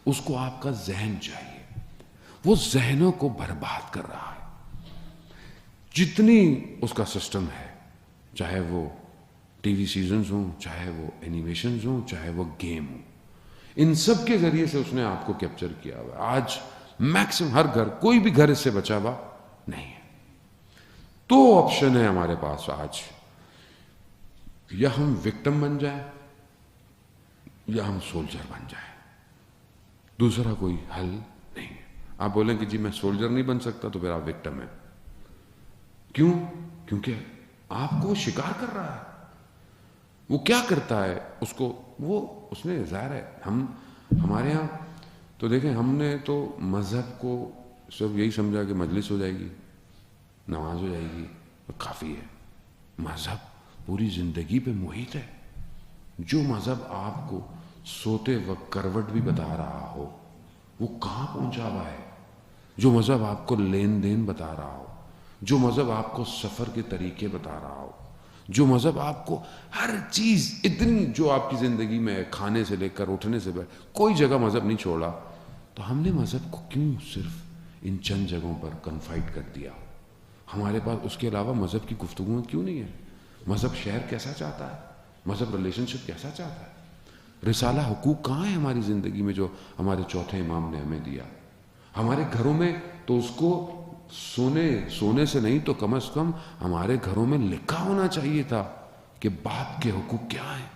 اس کو آپ کا ذہن چاہیے. وہ ذہنوں کو برباد کر رہا ہے. جتنی اس کا سسٹم ہے, چاہے وہ ٹی وی سیزنز ہوں, چاہے وہ اینیمیشنز ہوں, چاہے وہ گیم ہوں, ان سب کے ذریعے سے اس نے آپ کو کیپچر کیا ہوا ہے. آج میکسیمم ہر گھر, کوئی بھی گھر اس سے بچا ہوا نہیں ہے. 2 آپشن ہے ہمارے پاس آج, یا ہم وکٹم بن جائیں یا ہم سولجر بن جائیں. دوسرا کوئی حل نہیں ہے. آپ بولیں کہ جی میں سولجر نہیں بن سکتا, تو پھر آپ وکٹم ہیں. کیوں؟ کیونکہ آپ کو شکار کر رہا ہے. وہ کیا کرتا ہے اس کو, اس نے ظاہر ہے, ہمارے ہاں تو دیکھیں, ہم نے تو مذہب کو سب یہی سمجھا کہ مجلس ہو جائے گی, نماز ہو جائے گی, کافی ہے. مذہب پوری زندگی پہ محیط ہے. جو مذہب آپ کو سوتے وقت کروٹ بھی بتا رہا ہو, وہ کہاں پہنچا ہوا ہے. جو مذہب آپ کو لین دین بتا رہا ہو, جو مذہب آپ کو سفر کے طریقے بتا رہا ہو, جو مذہب آپ کو ہر چیز اتنی جو آپ کی زندگی میں ہے, کھانے سے لے کر اٹھنے سے کوئی جگہ مذہب نہیں چھوڑا, تو ہم نے مذہب کو کیوں صرف ان چند جگہوں پر کنفائڈ کر دیا؟ ہمارے پاس اس کے علاوہ مذہب کی گفتگو کیوں نہیں ہے؟ مذہب شہر کیسا چاہتا ہے, مذہب ریلیشن شپ کیسا چاہتا ہے, رسالہ حقوق کہاں ہے ہماری زندگی میں جو ہمارے چوتھے امام نے ہمیں دیا؟ ہمارے گھروں میں تو اس کو سونے سے نہیں تو کم از کم ہمارے گھروں میں لکھا ہونا چاہیے تھا کہ باپ کے حقوق کیا ہیں,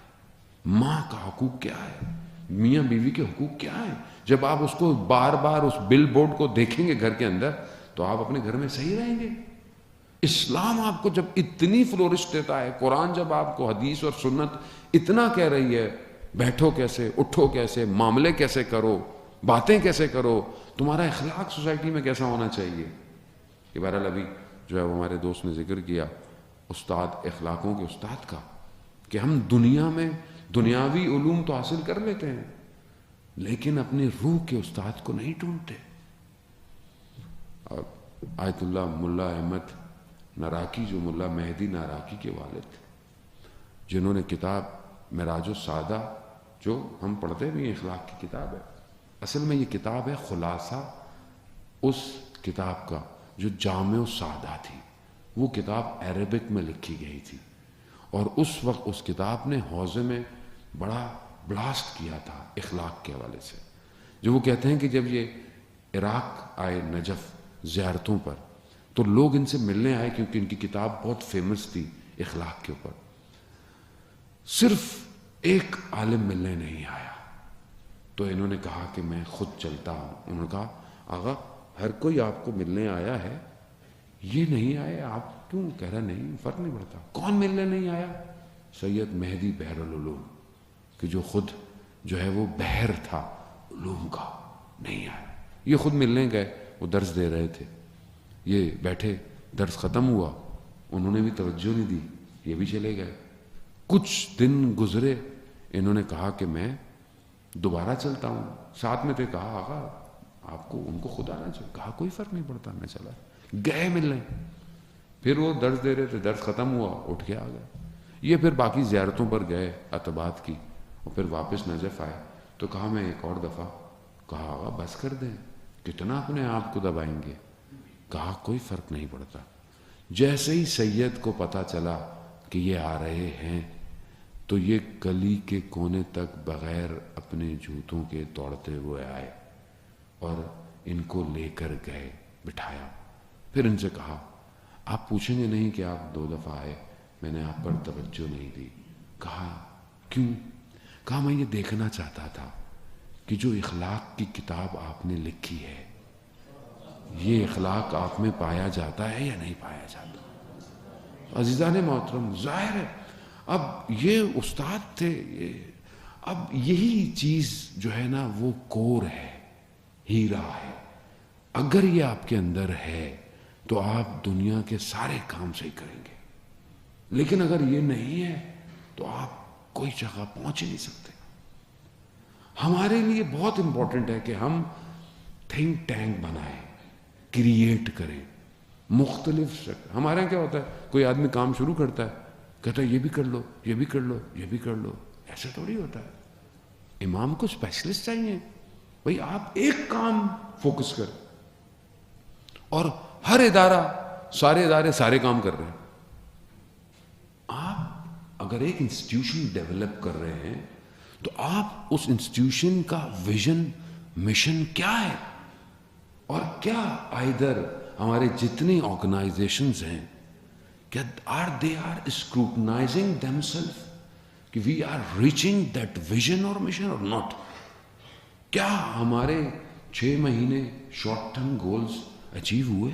ماں کا حقوق کیا ہے, میاں بیوی کے حقوق کیا ہیں. جب آپ اس کو بار بار اس بل بورڈ کو دیکھیں گے گھر کے اندر, تو آپ اپنے گھر میں صحیح رہیں گے. اسلام آپ کو جب اتنی فلورش دیتا ہے, قرآن جب آپ کو حدیث اور سنت اتنا کہہ رہی ہے, بیٹھو کیسے, اٹھو کیسے, معاملے کیسے کرو, باتیں کیسے کرو, تمہارا اخلاق سوسائٹی میں کیسا ہونا چاہیے. کہ بہرحال ابھی جو ہے وہ ہمارے دوست نے ذکر کیا استاد, اخلاقوں کے استاد کا, کہ ہم دنیا میں دنیاوی علوم تو حاصل کر لیتے ہیں, لیکن اپنی روح کے استاد کو نہیں ڈھونڈتے. اور آیت اللہ ملا احمد ناراکی, جو ملا مہدی ناراکی کے والد تھے, جنہوں نے کتاب معراج السعادہ, جو ہم پڑھتے بھی ہیں, اخلاق کی کتاب ہے, اصل میں یہ کتاب ہے خلاصہ اس کتاب کا جو جامع السعادہ تھی. وہ کتاب عربک میں لکھی گئی تھی, اور اس وقت اس کتاب نے حوزے میں بڑا بلاسٹ کیا تھا اخلاق کے حوالے سے. جو وہ کہتے ہیں کہ جب یہ عراق آئے نجف زیارتوں پر, تو لوگ ان سے ملنے آئے, کیونکہ ان کی کتاب بہت فیمس تھی اخلاق کے اوپر. صرف ایک عالم ملنے نہیں آیا, تو انہوں نے کہا کہ میں خود چلتا ہوں. انہوں نے کہا آغا ہر کوئی آپ کو ملنے آیا ہے، یہ نہیں آئے آپ کیوں؟ کہہ رہا نہیں، فرق نہیں پڑتا۔ کون ملنے نہیں آیا؟ سید مہدی بحر العلوم، کہ جو خود جو ہے وہ بحر تھا علوم کا، نہیں آیا۔ یہ خود ملنے گئے، وہ درس دے رہے تھے، یہ بیٹھے، درس ختم ہوا، انہوں نے بھی توجہ نہیں دی، یہ بھی چلے گئے۔ کچھ دن گزرے، انہوں نے کہا کہ میں دوبارہ چلتا ہوں، ساتھ میں تھے، کہا آقا آپ کو ان کو خود آنا چاہیے، کہا کوئی فرق نہیں پڑتا، میں چلا گئے ملنے۔ پھر وہ درس دے رہے تھے، درس ختم ہوا، اٹھ کے آ گئے۔ یہ پھر باقی زیارتوں پر گئے عتبات کی، اور پھر واپس نجف آئے تو کہا میں ایک اور دفعہ، کہا آقا بس کر دیں، کتنا اپنے آپ کو دبائیں گے؟ کہا کوئی فرق نہیں پڑتا۔ جیسے ہی سید کو پتا چلا کہ یہ آ رہے ہیں تو یہ گلی کے کونے تک بغیر اپنے جوتوں کے دوڑتے ہوئے آئے اور ان کو لے کر گئے، بٹھایا۔ پھر ان سے کہا آپ پوچھیں گے نہیں کہ آپ 2 دفعہ آئے، میں نے آپ پر توجہ نہیں دی۔ کہا کیوں؟ کہا میں یہ دیکھنا چاہتا تھا کہ جو اخلاق کی کتاب آپ نے لکھی ہے، یہ اخلاق آپ میں پایا جاتا ہے یا نہیں پایا جاتا؟ عزیزان محترم، ظاہر ہے اب یہ استاد تھے، اب یہی چیز جو ہے نا وہ کور ہے، ہیرا ہے۔ اگر یہ آپ کے اندر ہے تو آپ دنیا کے سارے کام صحیح کریں گے، لیکن اگر یہ نہیں ہے تو آپ کوئی جگہ پہنچ ہی نہیں سکتے۔ ہمارے لیے بہت امپورٹنٹ ہے کہ ہم تھنک ٹینک بنائیں، کریٹ کریں، مختلف ہمارے یہاں کیا ہوتا ہے، کوئی آدمی کام شروع کرتا ہے، کہتا ہے یہ بھی کر لو، یہ بھی کر لو، یہ بھی کر لو۔ ایسا تھوڑی ہوتا ہے، امام کو اسپیشلسٹ چاہیے۔ بھئی آپ ایک کام فوکس کریں، اور ہر ادارہ، سارے ادارے سارے کام کر رہے ہیں۔ آپ اگر ایک انسٹیٹیوشن ڈیولپ کر رہے ہیں تو آپ اس انسٹیٹیوشن کا ویژن، مشن کیا ہے، اور کیا آئیدر ہمارے جتنے آرگنائزیشنز ہیں کیا they are scrutinizing themselves کہ we are reaching that vision or mission or not؟ کیا ہمارے 6 مہینے شارٹ ٹرم گولز اچیو ہوئے؟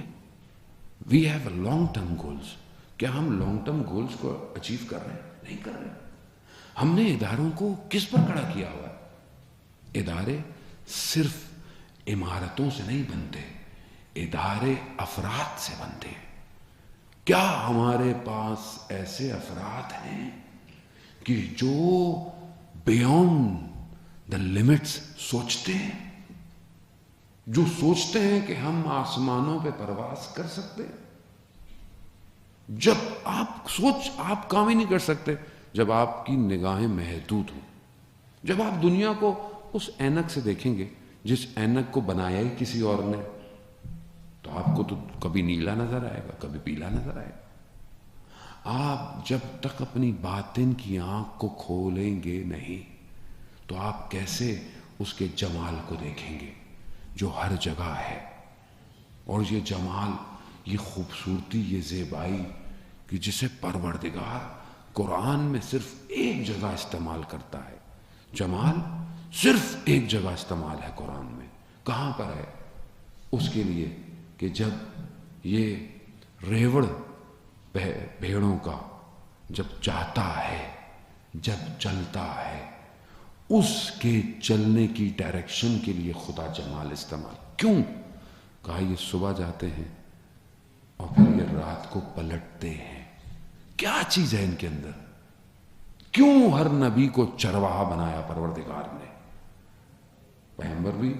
We have long term goals, کیا ہم لانگ ٹرم گولز کو اچیو کر رہے ہیں؟ نہیں کر رہے۔ ہم نے اداروں کو کس پر کھڑا کیا ہوا ہے؟ ادارے صرف عمارتوں سے نہیں بنتے، ادارے افراد سے بنتے ہیں۔ کیا ہمارے پاس ایسے افراد ہیں کہ جو بیونڈ دا لمٹس سوچتے ہیں، جو سوچتے ہیں کہ ہم آسمانوں پہ پرواز کر سکتے ہیں؟ جب آپ کام ہی نہیں کر سکتے جب آپ کی نگاہیں محدود ہوں، جب آپ دنیا کو اس اینک سے دیکھیں گے جس اینک کو بنایا ہی کسی اور نے، تو آپ کو تو کبھی نیلا نظر آئے گا، کبھی پیلا نظر آئے گا۔ آپ جب تک اپنی باطن کی آنکھ کو کھولیں گے نہیں تو آپ کیسے اس کے جمال کو دیکھیں گے جو ہر جگہ ہے؟ اور یہ جمال، یہ خوبصورتی، یہ زیبائی کہ جسے پروردگار قرآن میں صرف ایک جگہ استعمال کرتا ہے، جمال صرف ایک جگہ استعمال ہے قرآن میں۔ کہاں پر ہے؟ اس کے لیے کہ جب یہ ریوڑ بھیڑوں کا جب چاہتا ہے، جب چلتا ہے، اس کے چلنے کی ڈائریکشن کے لیے خدا جمال استعمال۔ کیوں؟ کہا یہ صبح جاتے ہیں اور پھر یہ رات کو پلٹتے ہیں۔ کیا چیز ہے ان کے اندر؟ کیوں ہر نبی کو چرواہا بنایا پروردگار نے؟ پیغمبر بھی،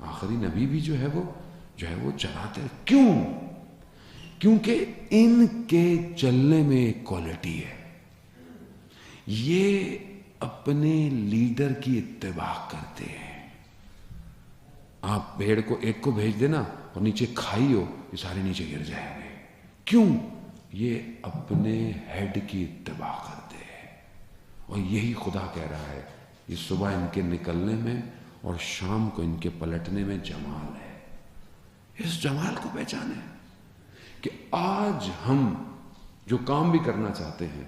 آخری نبی بھی جو ہے وہ چراتے۔ کیوں؟ کیونکہ ان کے چلنے میں ایک کوالٹی ہے، یہ اپنے لیڈر کی اتباع کرتے ہیں۔ آپ بھیڑ کو ایک کو بھیج دینا اور نیچے کھائی ہو، یہ سارے نیچے گر جائیں گے۔ کیوں؟ یہ اپنے ہیڈ کی اتباع کرتے ہیں۔ اور یہی خدا کہہ رہا ہے، یہ صبح ان کے نکلنے میں اور شام کو ان کے پلٹنے میں جمال ہے۔ اس جمال کو پہچانے کہ آج ہم جو کام بھی کرنا چاہتے ہیں،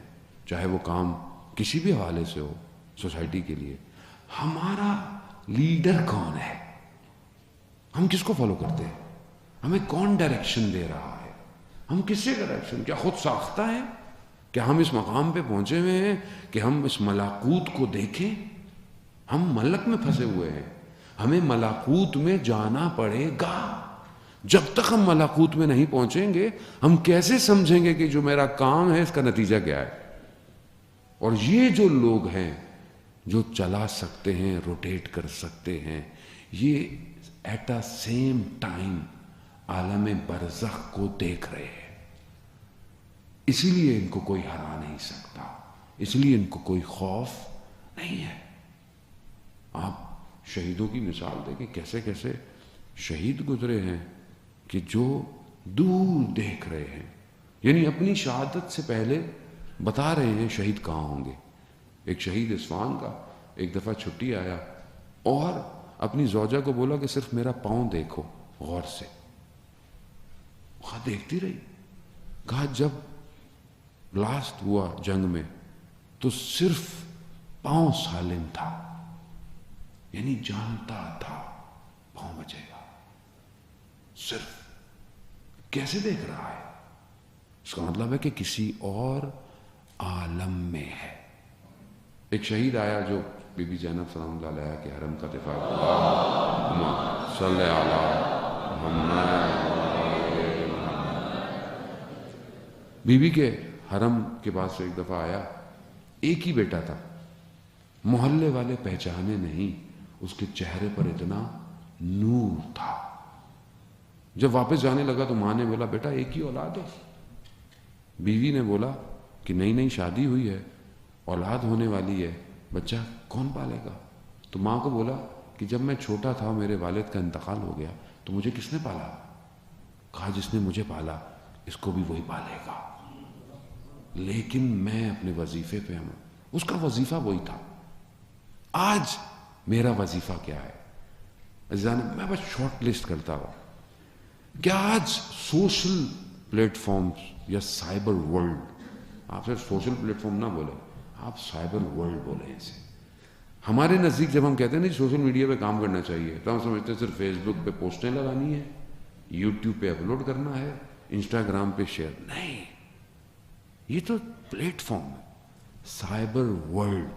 چاہے وہ کام کسی بھی حوالے سے ہو، سوسائٹی کے لیے، ہمارا لیڈر کون ہے؟ ہم کس کو فالو کرتے ہیں؟ ہمیں کون ڈائریکشن دے رہا ہے؟ ہم کس سے ڈائریکشن؟ کیا خود ساختہ ہیں؟ کیا ہم اس مقام پہ پہنچے ہوئے ہیں کہ ہم اس ملاکوت کو دیکھیں؟ ہم ملک میں پھنسے ہوئے ہیں، ہمیں ملاکوت میں جانا پڑے گا۔ جب تک ہم ملاکوت میں نہیں پہنچیں گے ہم کیسے سمجھیں گے کہ جو میرا کام ہے اس کا نتیجہ کیا ہے؟ اور یہ جو لوگ ہیں جو چلا سکتے ہیں، روٹیٹ کر سکتے ہیں، یہ ایٹ اے سیم ٹائم عالم برزخ کو دیکھ رہے ہیں، اسی لیے ان کو کوئی ہرا نہیں سکتا، اس لیے ان کو کوئی خوف نہیں ہے۔ آپ شہیدوں کی مثال دیکھیں، کیسے کیسے شہید گزرے ہیں کہ جو دور دیکھ رہے ہیں، یعنی اپنی شہادت سے پہلے بتا رہے ہیں شہید کہاں ہوں گے۔ ایک شہید اصفہان کا ایک دفعہ چھٹی آیا اور اپنی زوجہ کو بولا کہ صرف میرا پاؤں دیکھو غور سے۔ وہاں دیکھتی رہی، کہا جب بلاسٹ ہوا جنگ میں تو صرف پاؤں سالم تھا، یعنی جانتا تھا پاؤں بچے گا، صرف۔ کیسے دیکھ رہا ہے؟ اس کا مطلب ہے کہ کسی اور عالم میں ہے۔ ایک شہید آیا جو بی بی زینب سلام اللہ علیہ کے حرم کا دفاع کیا، صلی علی محمد۔ بی بی کے حرم کے پاس سے ایک دفعہ آیا، ایک ہی بیٹا تھا، محلے والے پہچانے نہیں، اس کے چہرے پر اتنا نور تھا۔ جب واپس جانے لگا تو ماں نے بولا بیٹا ایک ہی اولاد ہے؟ بیوی نے بولا کہ نہیں شادی ہوئی ہے، اولاد ہونے والی ہے، بچہ کون پالے گا؟ تو ماں کو بولا کہ جب میں چھوٹا تھا میرے والد کا انتقال ہو گیا تو مجھے کس نے پالا؟ کہا جس نے مجھے پالا اس کو بھی وہی پالے گا، لیکن میں اپنے وظیفے پہ ہوں۔ اس کا وظیفہ وہی تھا۔ آج میرا وظیفہ کیا ہے؟ میں بس شارٹ لسٹ کرتا ہوں کہ آج سوشل پلیٹ فارمز یا سائبر ورلڈ، آپ صرف سوشل پلیٹ فارم نہ بولیں، آپ سائبر ورلڈ بولیں اسے۔ ہمارے نزدیک جب ہم کہتے ہیں نہیں سوشل میڈیا پہ کام کرنا چاہیے تو ہم سمجھتے ہیں صرف فیس بک پہ پوسٹیں لگانی ہے، یوٹیوب پہ اپلوڈ کرنا ہے، انسٹاگرام پہ شیئر۔ نہیں، یہ تو پلیٹ فارم ہے، سائبر ورلڈ،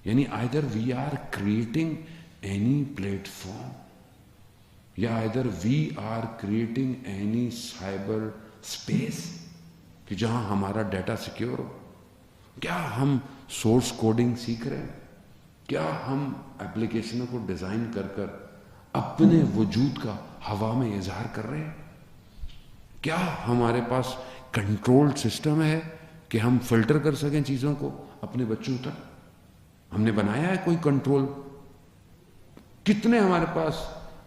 یعنی either we are creating any platform یا either we are creating any cyber space کہ جہاں ہمارا ڈیٹا سیکیور ہو۔ کیا ہم سورس کوڈنگ سیکھ رہے ہیں؟ کیا ہم ایپلیکیشنوں کو ڈیزائن کر کر اپنے وجود کا ہوا میں اظہار کر رہے ہیں؟ کیا ہمارے پاس کنٹرول سسٹم ہے کہ ہم فلٹر کر سکیں چیزوں کو اپنے بچوں تک؟ ہم نے بنایا ہے کوئی کنٹرول؟ کتنے ہمارے پاس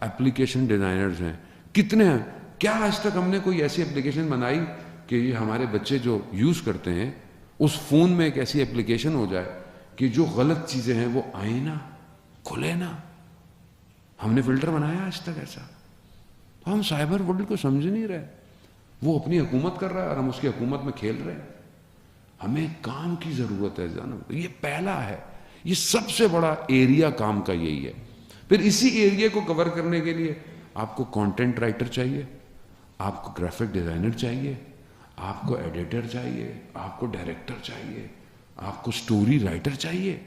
ایپلیکیشن ڈیزائنرز ہیں، کتنے ہیں؟ کیا آج تک ہم نے کوئی ایسی ایپلیکیشن بنائی کہ یہ ہمارے بچے جو یوز کرتے ہیں اس فون میں ایک ایسی ایپلیکیشن ہو جائے کہ جو غلط چیزیں ہیں وہ آئیں نہ، کھلے نہ؟ ہم نے فلٹر بنایا آج تک ایسا؟ تو ہم سائبر ورلڈ کو سمجھ نہیں رہے۔ وہ اپنی حکومت کر رہا ہے اور ہم اس کی حکومت میں کھیل رہے ہیں۔ ہمیں کام کی ضرورت ہے جناب، یہ پہلا ہے، یہ سب سے بڑا ایریا کام کا یہی ہے۔ پھر اسی ایریا کو کور کرنے کے لیے آپ کو کانٹینٹ رائٹر چاہیے، آپ کو گرافک ڈیزائنر چاہیے، آپ کو ایڈیٹر چاہیے، آپ کو ڈائریکٹر چاہیے، آپ کو سٹوری رائٹر چاہیے۔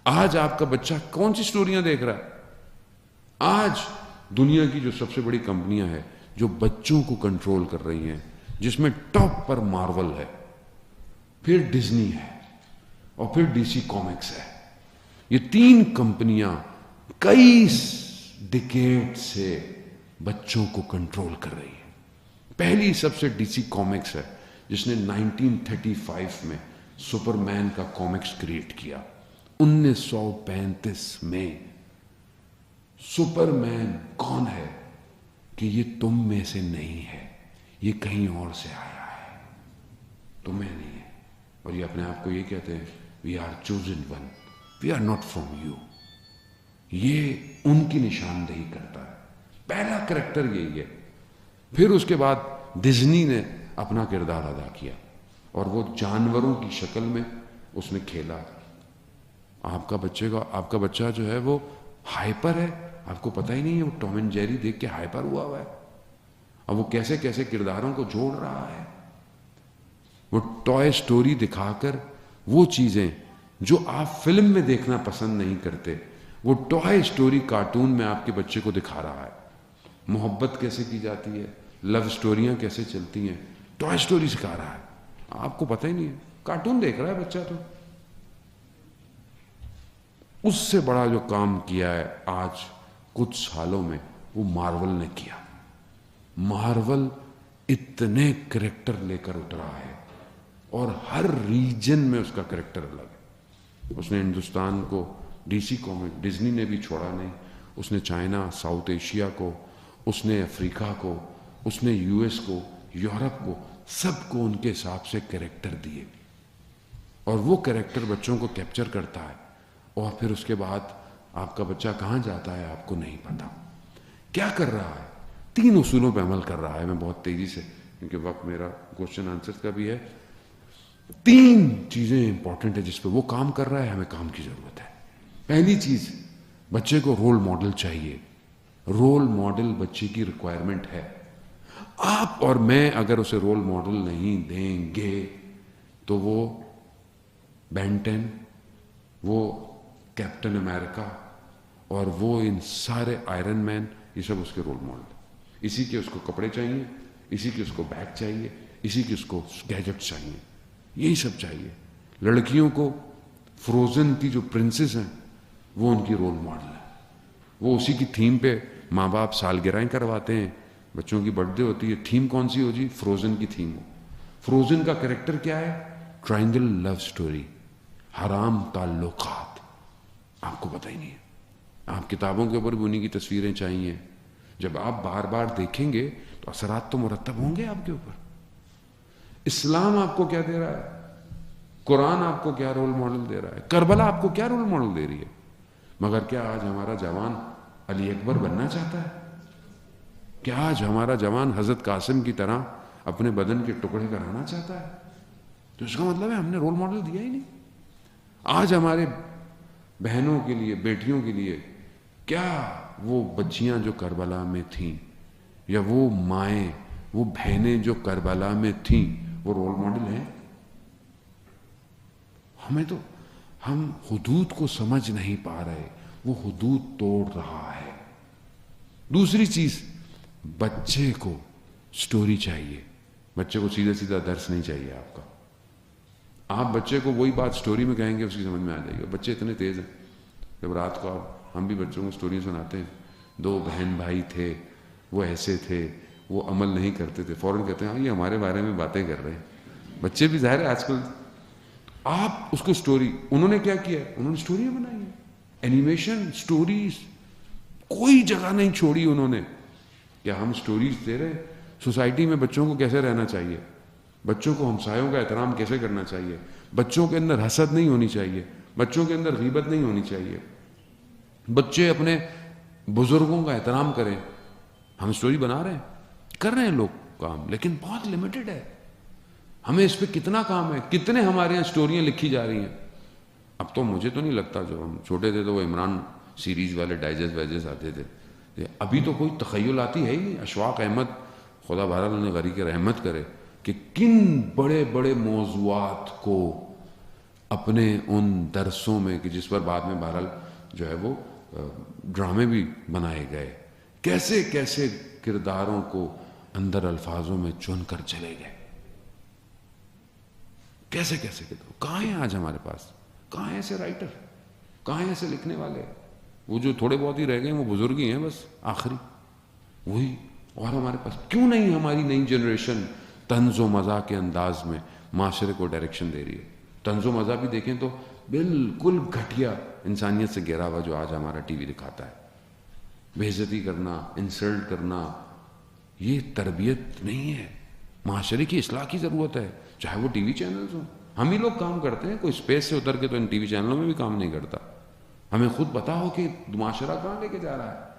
آج آپ کا بچہ کون سی سٹوریاں دیکھ رہا ہے؟ آج دنیا کی جو سب سے بڑی کمپنیاں ہیں جو بچوں کو کنٹرول کر رہی ہیں، جس میں ٹاپ پر مارول ہے، پھر ڈزنی ہے اور پھر ڈی سی کامکس ہے۔ یہ تین کمپنیاں کئی ڈیکیڈ سے بچوں کو کنٹرول کر رہی ہیں۔ پہلی سب سے ڈی سی کامکس ہے جس نے 1935 میں سپر مین کا کامکس کریٹ کیا۔ 1935 میں سپر مین کون ہے کہ یہ تم میں سے نہیں ہے، یہ کہیں اور سے آیا ہے، تمہیں نہیں ہے۔ اور یہ اپنے آپ کو یہ کہتے ہیں we are chosen one, we are not from you. یہ ان کی نشاندہی کرتا ہے۔ پہلا کریکٹر یہی ہے۔ پھر اس کے بعد ڈزنی نے اپنا کردار ادا کیا اور وہ جانوروں کی شکل میں اس نے کھیلا۔ آپ کا بچہ جو ہے وہ ہائپر ہے، آپ کو پتہ ہی نہیں ہے، وہ ٹام اینڈ جیری دیکھ کے ہائپر ہوا ہے۔ اب وہ کیسے کیسے کرداروں کو جوڑ رہا ہے. وہ ٹوائے سٹوری دکھا کر وہ چیزیں جو آپ فلم میں دیکھنا پسند نہیں کرتے, وہ ٹوائے سٹوری کارٹون میں آپ کے بچے کو دکھا رہا ہے. محبت کیسے کی جاتی ہے, لو سٹوریاں کیسے چلتی ہیں, ٹوائے سٹوری سکھا رہا ہے. آپ کو پتہ ہی نہیں ہے, کارٹون دیکھ رہا ہے بچہ. تو اس سے بڑا جو کام کیا ہے آج کچھ سالوں میں وہ مارول نے کیا. مارول اتنے کریکٹر لے کر اترا ہے اور ہر ریجن میں اس کا کریکٹر الگ ہے. اس نے ہندوستان کو ڈی سی کامک ڈزنی نے بھی چھوڑا نہیں, اس نے چائنا, ساؤتھ ایشیا کو, اس نے افریقہ کو, اس نے یو ایس کو, یورپ کو, سب کو ان کے حساب سے کریکٹر دیے. اور وہ کریکٹر بچوں کو کیپچر کرتا ہے, اور پھر اس کے بعد آپ کا بچہ کہاں جاتا ہے آپ کو نہیں پتا. کیا کر رہا ہے؟ 3 اصولوں پہ عمل کر رہا ہے. میں بہت تیزی سے, کیونکہ وقت میرا کوشچن آنسر کا بھی ہے, 3 چیزیں امپورٹنٹ ہے جس پہ وہ کام کر رہا ہے. ہمیں کام کی ضرورت ہے. پہلی چیز, بچے کو رول ماڈل چاہیے. رول ماڈل بچے کی ریکوائرمنٹ ہے. آپ اور میں اگر اسے رول ماڈل نہیں دیں گے تو وہ بینٹن, وہ کیپٹن امریکہ اور وہ ان سارے آئرن مین, یہ سب اس کے رول ماڈل. اسی کے اس کو کپڑے چاہیے, اسی کے اس کو بیگ چاہیے, اسی کے اس کو گیجٹ چاہیے, یہی سب چاہیے. لڑکیوں کو فروزن کی جو پرنسز ہیں وہ ان کی رول ماڈل ہے. وہ اسی کی تھیم پہ ماں باپ سالگرہیں کرواتے ہیں, بچوں کی برتھ ڈے ہوتی ہے, تھیم کون سی ہو جی؟ فروزن کی تھیم ہو. فروزن کا کریکٹر کیا ہے؟ ٹرائنگل لو سٹوری, حرام تعلقات. آپ کو پتہ ہی نہیں ہے. آپ کتابوں کے اوپر بھی انہیں کی تصویریں چاہیے. جب آپ بار بار دیکھیں گے تو اثرات تو مرتب ہوں گے آپ کے اوپر. اسلام آپ کو کیا دے رہا ہے؟ قرآن آپ کو کیا رول ماڈل دے رہا ہے؟ کربلا آپ کو کیا رول ماڈل دے رہی ہے؟ مگر کیا آج ہمارا جوان علی اکبر بننا چاہتا ہے؟ کیا آج ہمارا جوان حضرت قاسم کی طرح اپنے بدن کے ٹکڑے کرانا چاہتا ہے؟ تو اس کا مطلب ہے ہم نے رول ماڈل دیا ہی نہیں. آج ہمارے بہنوں کے لیے, بیٹیوں کے لیے کیا وہ بچیاں جو کربلا میں تھیں, یا وہ مائیں, وہ بہنیں جو کربلا میں تھیں, وہ رول ماڈل ہیں؟ ہمیں تو, ہم حدود کو سمجھ نہیں پا رہے. وہ حدود توڑ رہا ہے. دوسری چیز, بچے کو سٹوری چاہیے. بچے کو سیدھا سیدھا درس نہیں چاہیے آپ کا. آپ بچے کو وہی بات سٹوری میں کہیں گے اس کی سمجھ میں آ جائے گی. بچے اتنے تیز ہیں, جب رات کو ہم بھی بچوں کو سٹوری سناتے ہیں, 2 بہن بھائی تھے, وہ ایسے تھے, وہ عمل نہیں کرتے تھے, فوراً کہتے ہیں ہاں یہ ہمارے بارے میں باتیں کر رہے ہیں. بچے بھی ظاہر ہے آج کل. آپ اس کو سٹوری, انہوں نے کیا کیا, انہوں نے سٹوریاں بنائی ہیں, اینیمیشن, سٹوریز, کوئی جگہ نہیں چھوڑی انہوں نے. کیا ہم سٹوریز دے رہے ہیں سوسائٹی میں بچوں کو کیسے رہنا چاہیے, بچوں کو ہمسایوں کا احترام کیسے کرنا چاہیے, بچوں کے اندر حسد نہیں ہونی چاہیے, بچوں کے اندر غیبت نہیں ہونی چاہیے, بچے اپنے بزرگوں کا احترام کریں. ہم سٹوری بنا رہے ہیں, کر رہے ہیں لوگ کام, لیکن بہت لمیٹڈ ہے. ہمیں اس پہ کتنا کام ہے, کتنے ہمارے یہاں سٹوریاں لکھی جا رہی ہیں. اب تو مجھے تو نہیں لگتا, جب ہم چھوٹے تھے تو وہ عمران سیریز والے ڈائجسٹ وائجسٹ آتے تھے. ابھی تو کوئی تخیل آتی ہے ہی نہیں. اشفاق احمد, خدا بہرحال انہیں غریق رحمت کرے, کہ کن بڑے بڑے موضوعات کو اپنے ان درسوں میں, کہ جس پر بعد میں بہرحال جو ہے وہ ڈرامے بھی بنائے گئے, کیسے کیسے کرداروں کو اندر الفاظوں میں چن کر چلے گئے, کیسے کیسے کردار. کہاں ہیں آج ہمارے پاس, کہاں ہیں ایسے رائٹر, کہاں ہیں ایسے لکھنے والے؟ وہ جو تھوڑے بہت ہی رہ گئے وہ بزرگ ہی ہیں بس, آخری وہی. اور ہمارے پاس کیوں نہیں ہماری نئی جنریشن طنز و مزاح کے انداز میں معاشرے کو ڈائریکشن دے رہی ہے؟ طنز و مزاح بھی دیکھیں تو بالکل گھٹیا انسانیت سے گھرا ہوا جو آج ہمارا ٹی وی دکھاتا ہے. بے عزتی کرنا, انسلٹ کرنا, یہ تربیت نہیں ہے. معاشرے کی اصلاح کی ضرورت ہے, چاہے وہ ٹی وی چینلز ہوں. ہم ہی لوگ کام کرتے ہیں, کوئی اسپیس سے اتر کے تو ان ٹی وی چینلوں میں بھی کام نہیں کرتا. ہمیں خود پتا ہو کہ معاشرہ کہاں لے کے جا رہا ہے.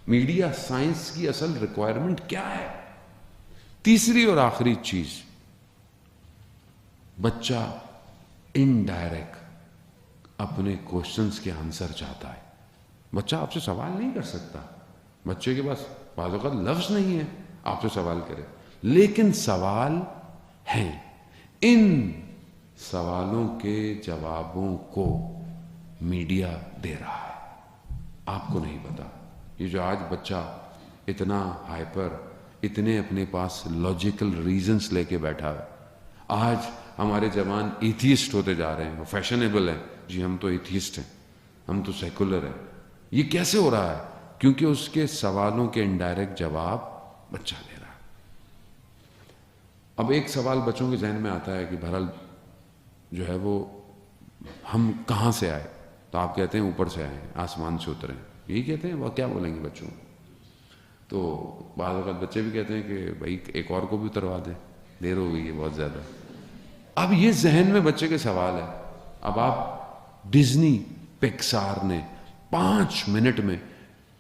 میڈیا سائنس کی اصل ریکوائرمنٹ کیا ہے. تیسری اور آخری چیز, بچہ انڈائریکٹ اپنے کوشچنس کے آنسر چاہتا ہے. بچہ آپ سے سوال نہیں کر سکتا, بچے کے پاس بعض اوقات لفظ نہیں ہے. آپ سے سوال کرے، لیکن سوال ہیں، ان سوالوں کے جوابوں کو میڈیا دے رہا ہے، آپ کو نہیں پتا۔ یہ جو آج بچہ اتنا ہائپر، اتنے اپنے پاس لاجیکل ریزنز لے کے بیٹھا ہے، آج ہمارے جوان ایتھیسٹ ہوتے جا رہے ہیں، وہ فیشنیبل ہیں، جی ہم تو ایتھیسٹ ہیں، ہم تو سیکولر ہیں۔ یہ کیسے ہو رہا ہے؟ کیونکہ اس کے سوالوں کے انڈائریکٹ جواب بچہ دے رہا ہے۔ اب ایک سوال بچوں کے ذہن میں آتا ہے کہ بہرحال جو ہے وہ ہم کہاں سے آئے؟ تو آپ کہتے ہیں اوپر سے آئے ہیں، آسمان سے اترے ہیں، یہی کہتے ہیں، وہ کیا بولیں گے بچوں؟ تو بعض اوقات بچے بھی کہتے ہیں کہ بھائی ایک اور کو بھی اتروا دیں، دیر ہو گئی ہے بہت زیادہ۔ اب یہ ذہن میں بچے کے سوال ہے۔ اب آپ ڈزنی پکسار نے 5 منٹ میں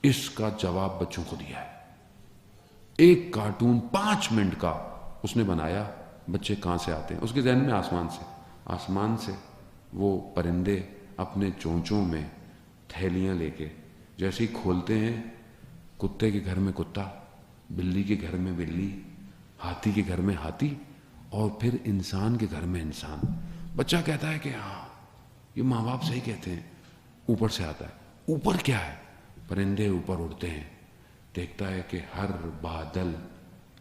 اس کا جواب بچوں کو دیا ہے۔ ایک کارٹون 5 منٹ کا اس نے بنایا، بچے کہاں سے آتے ہیں؟ اس کے ذہن میں آسمان سے، آسمان سے وہ پرندے اپنے چونچوں میں تھیلیاں لے کے جیسے ہی کھولتے ہیں، کتے کے گھر میں کتا، بلی کے گھر میں بلی، ہاتھی کے گھر میں ہاتھی، اور پھر انسان کے گھر میں انسان۔ بچہ کہتا ہے کہ ہاں یہ ماں باپ صحیح کہتے ہیں، اوپر سے آتا ہے۔ اوپر کیا ہے؟ پرندے اوپر اڑتے ہیں، دیکھتا ہے کہ ہر بادل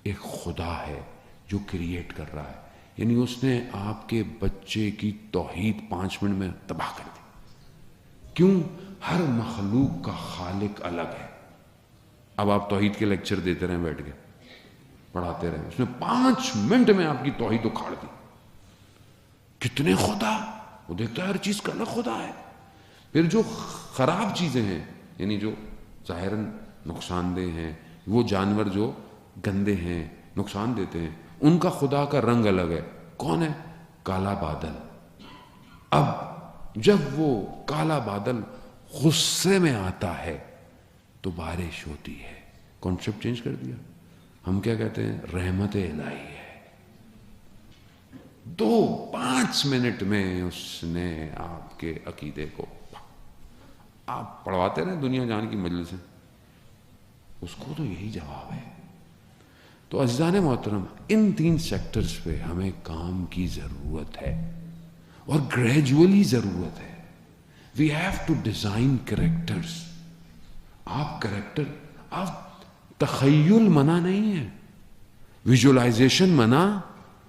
ایک خدا ہے جو کریٹ کر رہا ہے، یعنی اس نے آپ کے بچے کی توحید 5 منٹ میں تباہ کر دی۔ کیوں؟ ہر مخلوق کا خالق الگ ہے۔ اب آپ توحید کے لیکچر دیتے رہیں، بیٹھ کے پڑھاتے رہیں، اس نے 5 منٹ میں آپ کی توحید اکھاڑ دی۔ کتنے خدا؟ وہ دیکھتا ہے ہر چیز کا الگ خدا ہے۔ پھر جو خراب چیزیں ہیں، یعنی جو ظاہراً نقصان دہ ہیں، وہ جانور جو گندے ہیں، نقصان دیتے ہیں، ان کا خدا کا رنگ الگ ہے۔ کون ہے؟ کالا بادل۔ اب جب وہ کالا بادل غصے میں آتا ہے تو بارش ہوتی ہے۔ کانسیپٹ چینج کر دیا۔ ہم کیا کہتے ہیں؟ رحمت الہی ہے۔ 5 منٹ میں اس نے آپ کے عقیدے کو، آپ پڑھواتے رہے دنیا جان کی مجلس، اس کو تو یہی جواب ہے۔ تو عزیزان محترم، ان 3 سیکٹرز پہ ہمیں کام کی ضرورت ہے، اور گریجولی ضرورت ہے۔ We have to design characters. آپ کریکٹر، آپ تخیل منع نہیں ہے، ویژولائزیشن منع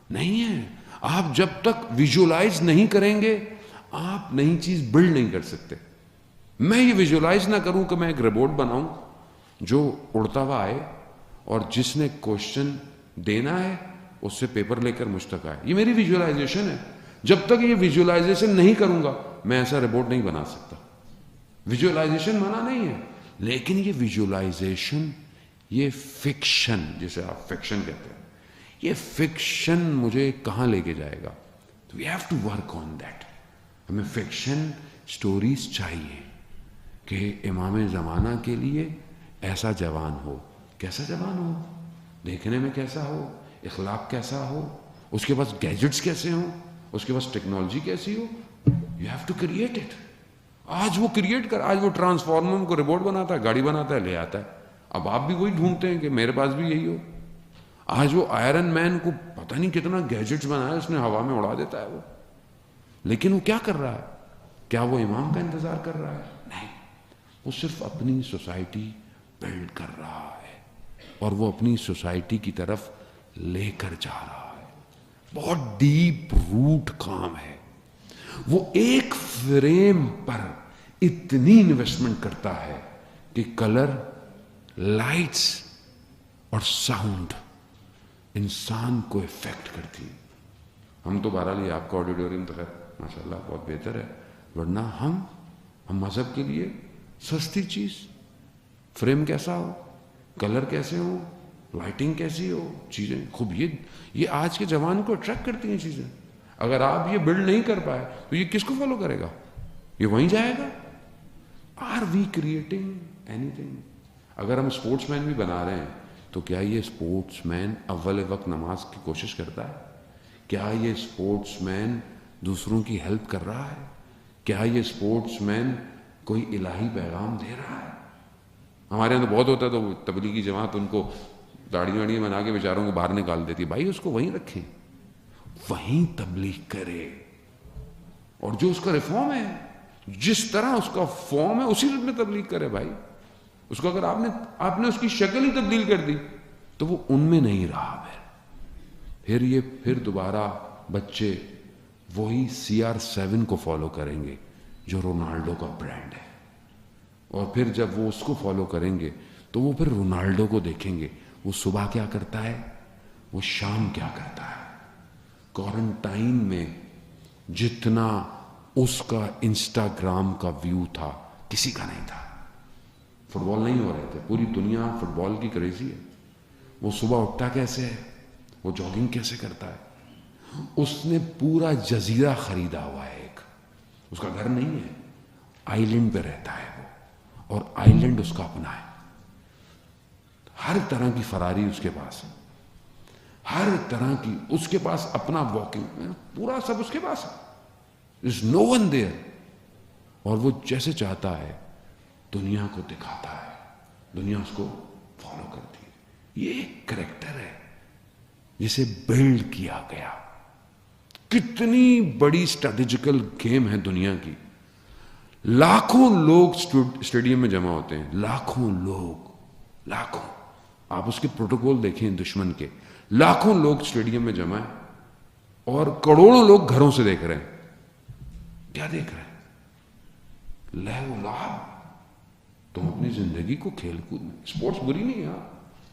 نہیں ہے۔ آپ جب تک ویژولائز نہیں کریں گے، آپ نئی چیز بلڈ نہیں کر سکتے۔ میں یہ ویژولائز نہ کروں کہ میں ایک روبوٹ بناؤں جو اڑتا ہوا آئے، اور جس نے کوشچن دینا ہے اس سے پیپر لے کر مجھ تک آئے، یہ میری ویژولائزیشن ہے۔ جب تک یہ ویژولائزیشن نہیں کروں گا، میں ایسا روبوٹ نہیں بنا سکتا۔ ویژولائزیشن منع نہیں ہے، لیکن یہ ویژولائزیشن، یہ فکشن جسے آپ فکشن کہتے ہیں، یہ فکشن مجھے کہاں لے کے جائے گا؟ We have to work on that. ہمیں فکشن سٹوریز چاہیے کہ امام زمانہ کے لیے ایسا جوان ہو۔ کیسا جوان ہو؟ دیکھنے میں کیسا ہو، اخلاق کیسا ہو، اس کے پاس گیجٹس کیسے ہوں، اس کے پاس ٹیکنالوجی کیسی ہو۔ You have to create it. آج وہ کریٹ کر، آج وہ ٹرانسفارمر کو روبوٹ بناتا ہے، گاڑی بناتا ہے، لے آتا ہے۔ اب آپ بھی وہی ڈھونڈتے ہیں کہ میرے پاس بھی یہی ہو۔ آج وہ آئرن مین کو پتہ نہیں کتنا گیجٹس بنایا اس نے، ہوا میں اڑا دیتا ہے وہ، لیکن وہ کیا کر رہا ہے؟ کیا وہ امام کا انتظار کر رہا ہے؟ نہیں، وہ صرف اپنی سوسائٹی بلڈ کر رہا ہے، اور وہ اپنی سوسائٹی کی طرف لے کر جا رہا ہے۔ بہت ڈیپ روٹ کام ہے۔ وہ ایک فریم پر اتنی انویسٹمنٹ کرتا ہے کہ کلر، لائٹس اور ساؤنڈ انسان کو افیکٹ کرتی۔ ہم تو بہرحال آپ کا آڈیٹوریم تو خیر ماشاءاللہ بہت بہتر ہے، ورنہ ہم مذہب کے لیے سستی چیز، فریم کیسا ہو، کلر کیسے ہو، لائٹنگ کیسی ہو، چیزیں خوب، یہ آج کے جوان کو اٹریکٹ کرتی ہیں چیزیں۔ اگر آپ یہ بلڈ نہیں کر پائے تو یہ کس کو فالو کرے گا؟ یہ وہیں جائے گا۔ آر وی کریٹنگ اینی تھنگ؟ اگر ہم اسپورٹس مین بھی بنا رہے ہیں تو کیا یہ اسپورٹس مین اول وقت نماز کی کوشش کرتا ہے؟ کیا یہ اسپورٹس مین دوسروں کی ہیلپ کر رہا ہے؟ کیا یہ اسپورٹس مین کوئی الہی پیغام دے رہا ہے؟ ہمارے یہاں تو بہت ہوتا ہے، تو تبلیغی جماعت ان کو داڑھی واڑی بنا کے بیچاروں کو باہر نکال دیتی. بھائی اس کو وہیں رکھیں, وہیں تبلیغ کرے. اور جو اس کا ریفارم ہے, جس طرح اس کا فارم ہے اسی میں تبلیغ کرے بھائی. اس کو اگر آپ نے اس کی شکل ہی تبدیل کر دی تو وہ ان میں نہیں رہا. پھر دوبارہ بچے وہی CR7 کو فالو کریں گے جو رونالڈو کا برانڈ ہے. اور پھر جب وہ اس کو فالو کریں گے تو وہ پھر رونالڈو کو دیکھیں گے, وہ صبح کیا کرتا ہے, وہ شام کیا کرتا ہے. کوارنٹائن میں جتنا اس کا انسٹاگرام کا ویو تھا کسی کا نہیں تھا. فٹ بال نہیں ہو رہے تھے, پوری دنیا فٹ بال کی کریزی ہے. وہ صبح اٹھتا کیسے ہے, وہ جاگنگ کیسے کرتا ہے. اس نے پورا جزیرہ خریدا ہوا ہے. ایک اس کا گھر نہیں ہے, آئی لینڈ پہ رہتا ہے وہ, اور آئی لینڈ اس کا اپنا ہے. ہر طرح کی فراری اس کے پاس ہے, ہر طرح کی اس کے پاس اپنا واکنگ پورا سب اس کے پاس ہے. There's no one there. اور وہ جیسے چاہتا ہے دنیا کو دکھاتا ہے, دنیا اس کو فالو کرتی ہے. یہ ایک کریکٹر ہے جسے بلڈ کیا گیا. کتنی بڑی اسٹریٹجیکل گیم ہے دنیا کی. لاکھوں لوگ اسٹیڈیم میں جمع ہوتے ہیں, لاکھوں لوگ, لاکھوں. آپ اس کے پروٹوکول دیکھیں دشمن کے, لاکھوں لوگ اسٹیڈیم میں جمع ہیں اور کروڑوں لوگ گھروں سے دیکھ رہے ہیں. کیا دیکھ رہے ہیں؟ لہو لعب. تم اپنی زندگی کو کھیل کود میں, اسپورٹس بری نہیں ہے,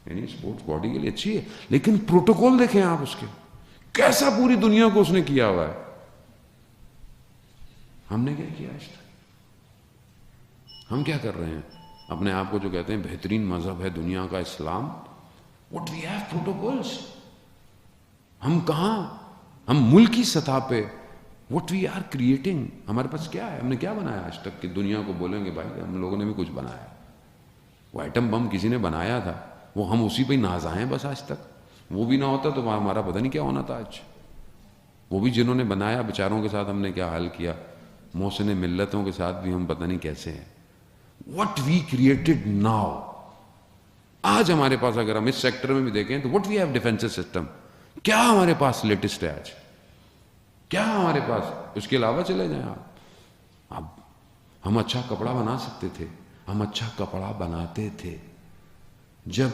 یعنی اسپورٹس باڈی کے لیے اچھی ہے, لیکن پروٹوکول دیکھیں آپ اس کے, کیسا پوری دنیا کو اس نے کیا ہوا ہے. ہم نے کیا کیا آج تک؟ ہم کیا کر رہے ہیں؟ اپنے آپ کو جو کہتے ہیں بہترین مذہب ہے دنیا کا اسلام, what we have protocols. ہم کہاں, ہم ملکی سطح پہ what we are creating, ہمارے پاس کیا ہے, ہم نے کیا بنایا آج تک کہ دنیا کو بولیں گے بھائی ہم لوگوں نے بھی کچھ بنایا. وہ ایٹم بم کسی نے بنایا تھا, وہ ہم اسی پہ ناز آئے ہیں بس آج تک. وہ بھی نہ ہوتا تو ہمارا پتہ نہیں کیا ہونا تھا آج. وہ بھی جنہوں نے بنایا بیچاروں کے ساتھ ہم نے کیا حال کیا, محسن ملتوں کے ساتھ بھی ہم پتہ نہیں کیسے ہیں. what we created now. آج ہمارے پاس اگر ہم اس سیکٹر میں بھی دیکھیں تو what we have defensive system, کیا ہمارے پاس لیٹسٹ ہے آج, کیا ہمارے پاس. اس کے علاوہ چلے جائیں آپ, اب ہم اچھا کپڑا بنا سکتے تھے, ہم اچھا کپڑا بناتے تھے. جب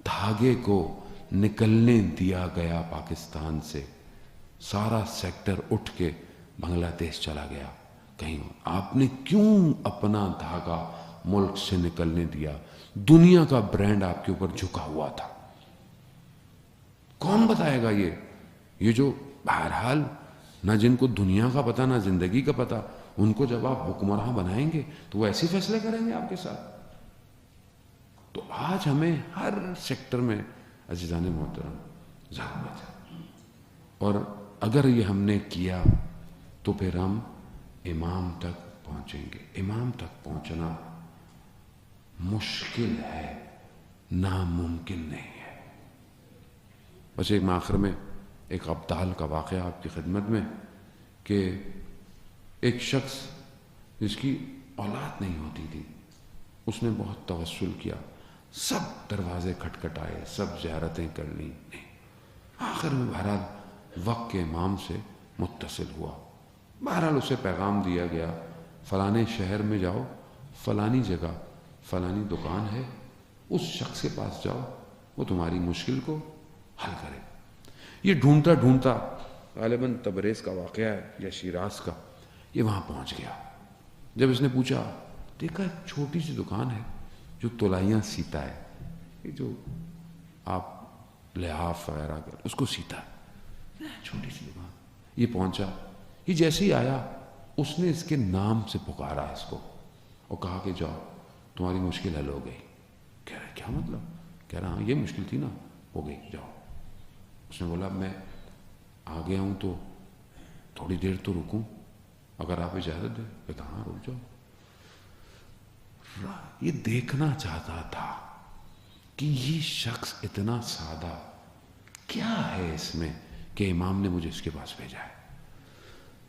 دھاگے کو نکلنے دیا گیا پاکستان سے, سارا سیکٹر اٹھ کے بنگلہ دیش چلا گیا. کہیں آپ نے کیوں اپنا دھاگا ملک سے نکلنے دیا؟ دنیا کا برانڈ آپ کے اوپر جھکا ہوا تھا. کون بتائے گا یہ جو بہرحال نہ جن کو دنیا کا پتہ نہ زندگی کا پتہ, ان کو جب آپ حکمراں بنائیں گے تو وہ ایسے فیصلے کریں گے آپ کے ساتھ. تو آج ہمیں ہر سیکٹر میں عزیزان محترم ضرورت ہے, اور اگر یہ ہم نے کیا تو پھر ہم امام تک پہنچیں گے. امام تک پہنچنا مشکل ہے, ناممکن نہیں ہے. بس ایک آخر میں ایک ابدال کا واقعہ آپ کی خدمت میں, کہ ایک شخص جس کی اولاد نہیں ہوتی تھی, اس نے بہت توسل کیا, سب دروازے کھٹکھٹائے, سب زیارتیں کر لیں, نہیں. آخر میں بہرحال وقت کے امام سے متصل ہوا. بہرحال اسے پیغام دیا گیا فلانے شہر میں جاؤ, فلانی جگہ فلانی دکان ہے, اس شخص کے پاس جاؤ, وہ تمہاری مشکل کو حل کرے. یہ ڈھونڈتا ڈھونڈتا غالباً تبریز کا واقعہ ہے یا شیراز کا, یہ وہاں پہنچ گیا. جب اس نے پوچھا, دیکھا چھوٹی سی دکان ہے جو تلائیاں سیتا ہے, یہ جو آپ لحاف وغیرہ کر اس کو سیتا ہے, چھوٹی سی دکان. یہ پہنچا, یہ جیسے ہی آیا اس نے اس کے نام سے پکارا اس کو اور کہا کہ جاؤ تمہاری مشکل حل ہو گئی. کہہ رہا کیا مطلب؟ کہہ رہا ہاں یہ مشکل تھی نا, ہو گئی, جاؤ. اس نے بولا میں آ گیا ہوں تو تھوڑی دیر تو رکوں, اگر آپ اجازت دیں. کہتا ہاں رک جاؤ. یہ دیکھنا چاہتا تھا کہ یہ شخص اتنا سادہ کیا ہے اس میں کہ امام نے مجھے اس کے پاس بھیجا ہے.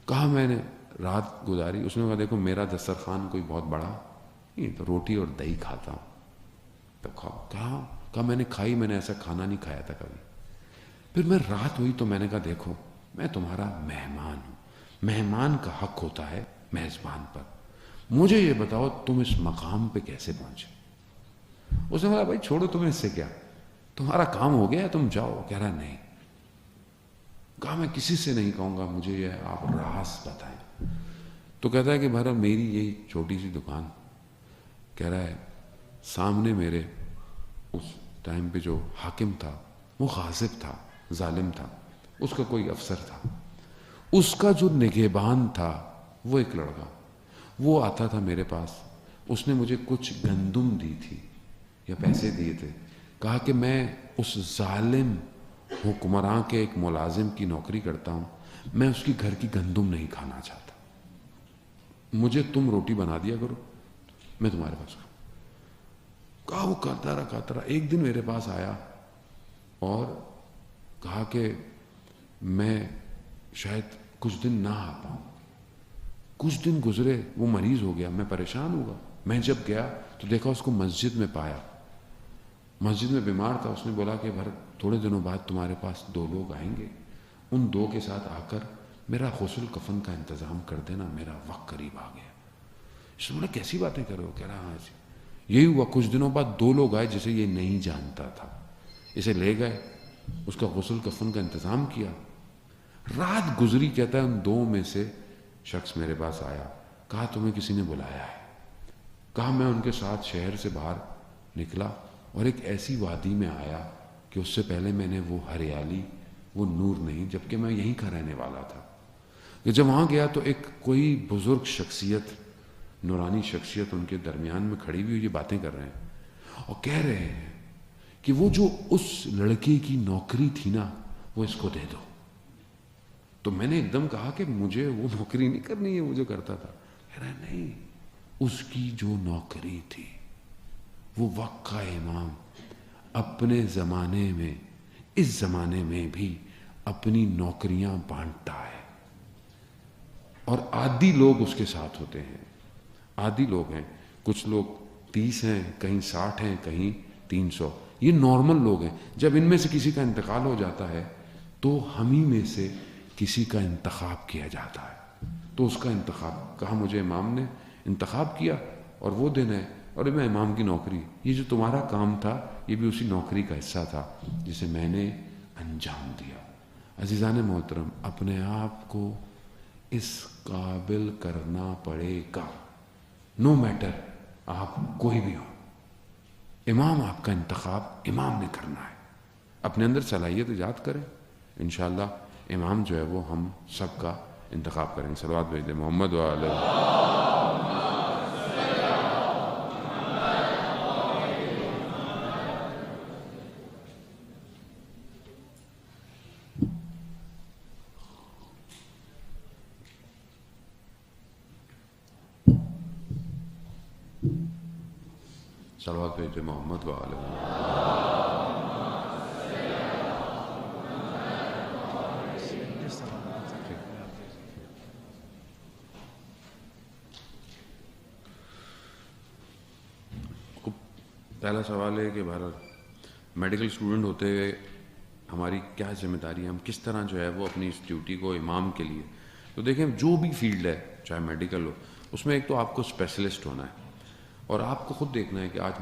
کہا میں نے رات گزاری. اس نے کہا دیکھو میرا دسترخوان کوئی بہت بڑا نہیں, تو روٹی اور دہی کھاتا ہوں. تو کہا کہا میں نے کھائی, میں نے ایسا کھانا نہیں کھایا تھا کبھی. پھر میں رات ہوئی تو میں نے کہا دیکھو میں تمہارا مہمان ہوں, مہمان کا حق ہوتا ہے میزبان پر, مجھے یہ بتاؤ تم اس مقام پہ کیسے پہنچے. اس نے بولا بھائی چھوڑو تمہیں اس سے کیا, تمہارا کام ہو گیا ہے تم جاؤ. کہہ رہا نہیں. کہا میں کسی سے نہیں کہوں گا, مجھے یہ آپ راز بتائیں. تو کہتا ہے کہ بہرحال میری یہی چھوٹی سی دکان. کہہ رہا ہے سامنے میرے اس ٹائم پہ جو حاکم تھا وہ غاصب تھا, ظالم تھا, اس کا کوئی افسر تھا, اس کا جو نگہبان تھا وہ ایک لڑکا, وہ آتا تھا میرے پاس, اس نے مجھے کچھ گندم دی تھی یا پیسے دیے تھے, کہا کہ میں اس ظالم حکمراں کے ایک ملازم کی نوکری کرتا ہوں, میں اس کی گھر کی گندم نہیں کھانا چاہتا, مجھے تم روٹی بنا دیا کرو میں تمہارے پاس کھاؤں. کہا وہ کرتا رہا. ایک دن میرے پاس آیا اور کہا کہ میں شاید کچھ دن نہ آ پاؤں. کچھ دن گزرے, وہ مریض ہو گیا, میں پریشان ہوا. میں جب گیا تو دیکھا اس کو مسجد میں پایا, مسجد میں بیمار تھا. اس نے بولا کہ تھوڑے دنوں بعد تمہارے پاس 2 لوگ آئیں گے, ان 2 کے ساتھ آ کر میرا غسل کفن کا انتظام کر دینا, میرا وقت قریب آ گیا. اس نے بولا کیسی باتیں کر رہے ہو. کہہ رہا ہاں ایسی. یہی ہوا, کچھ دنوں بعد 2 لوگ آئے جسے یہ نہیں جانتا تھا, اسے لے گئے, اس کا غسل کفن کا انتظام کیا. رات گزری, کہتا ہے ان 2 میں سے شخص میرے پاس آیا, کہا تمہیں کسی نے بلایا ہے. کہا میں ان کے ساتھ شہر سے باہر نکلا اور ایک ایسی وادی میں آیا کہ اس سے پہلے میں نے وہ ہریالی, وہ نور نہیں, جبکہ میں یہیں کا رہنے والا تھا. کہ جب وہاں گیا تو ایک کوئی بزرگ شخصیت, نورانی شخصیت ان کے درمیان میں کھڑی ہوئی, یہ باتیں کر رہے ہیں اور کہہ رہے ہیں کہ وہ جو اس لڑکے کی نوکری تھی نا وہ اس کو دے دو. تو میں نے ایک دم کہا کہ مجھے وہ نوکری نہیں کرنی ہے وہ جو کرتا تھا. کہہ رہا نہیں, اس کی جو نوکری تھی, وہ وقت کا امام اپنے زمانے میں, اس زمانے میں بھی اپنی نوکریاں بانٹتا ہے, اور عادی لوگ اس کے ساتھ ہوتے ہیں. عادی لوگ ہیں, کچھ لوگ 30 ہیں, کہیں 60 ہیں, کہیں 300, یہ نارمل لوگ ہیں. جب ان میں سے کسی کا انتقال ہو جاتا ہے تو ہم ہی میں سے کسی کا انتخاب کیا جاتا ہے. تو اس کا انتخاب, کہا مجھے امام نے انتخاب کیا اور وہ دن ہے, اور میں امام کی نوکری, یہ جو تمہارا کام تھا یہ بھی اسی نوکری کا حصہ تھا جسے میں نے انجام دیا. عزیزان محترم, اپنے آپ کو اس قابل کرنا پڑے گا, نو میٹر آپ کوئی بھی ہو. امام آپ کا انتخاب امام نے کرنا ہے. اپنے اندر صلاحیت ایجاد کریں, انشاءاللہ امام جو ہے وہ ہم سب کا انتخاب کریں گے. صلوات بھیج دیں محمد وعلی. صلوات بھیج دیں محمد وعلی. پہلا سوال ہے کہ بھارت میڈیکل اسٹوڈنٹ ہوتے ہوئے ہماری کیا ذمہ داری ہے, ہم کس طرح جو ہے وہ اپنی اس ڈیوٹی کو امام کے لیے. تو دیکھیں جو بھی فیلڈ ہے چاہے میڈیکل ہو, اس میں ایک تو آپ کو اسپیشلسٹ ہونا ہے, اور آپ کو خود دیکھنا ہے کہ آج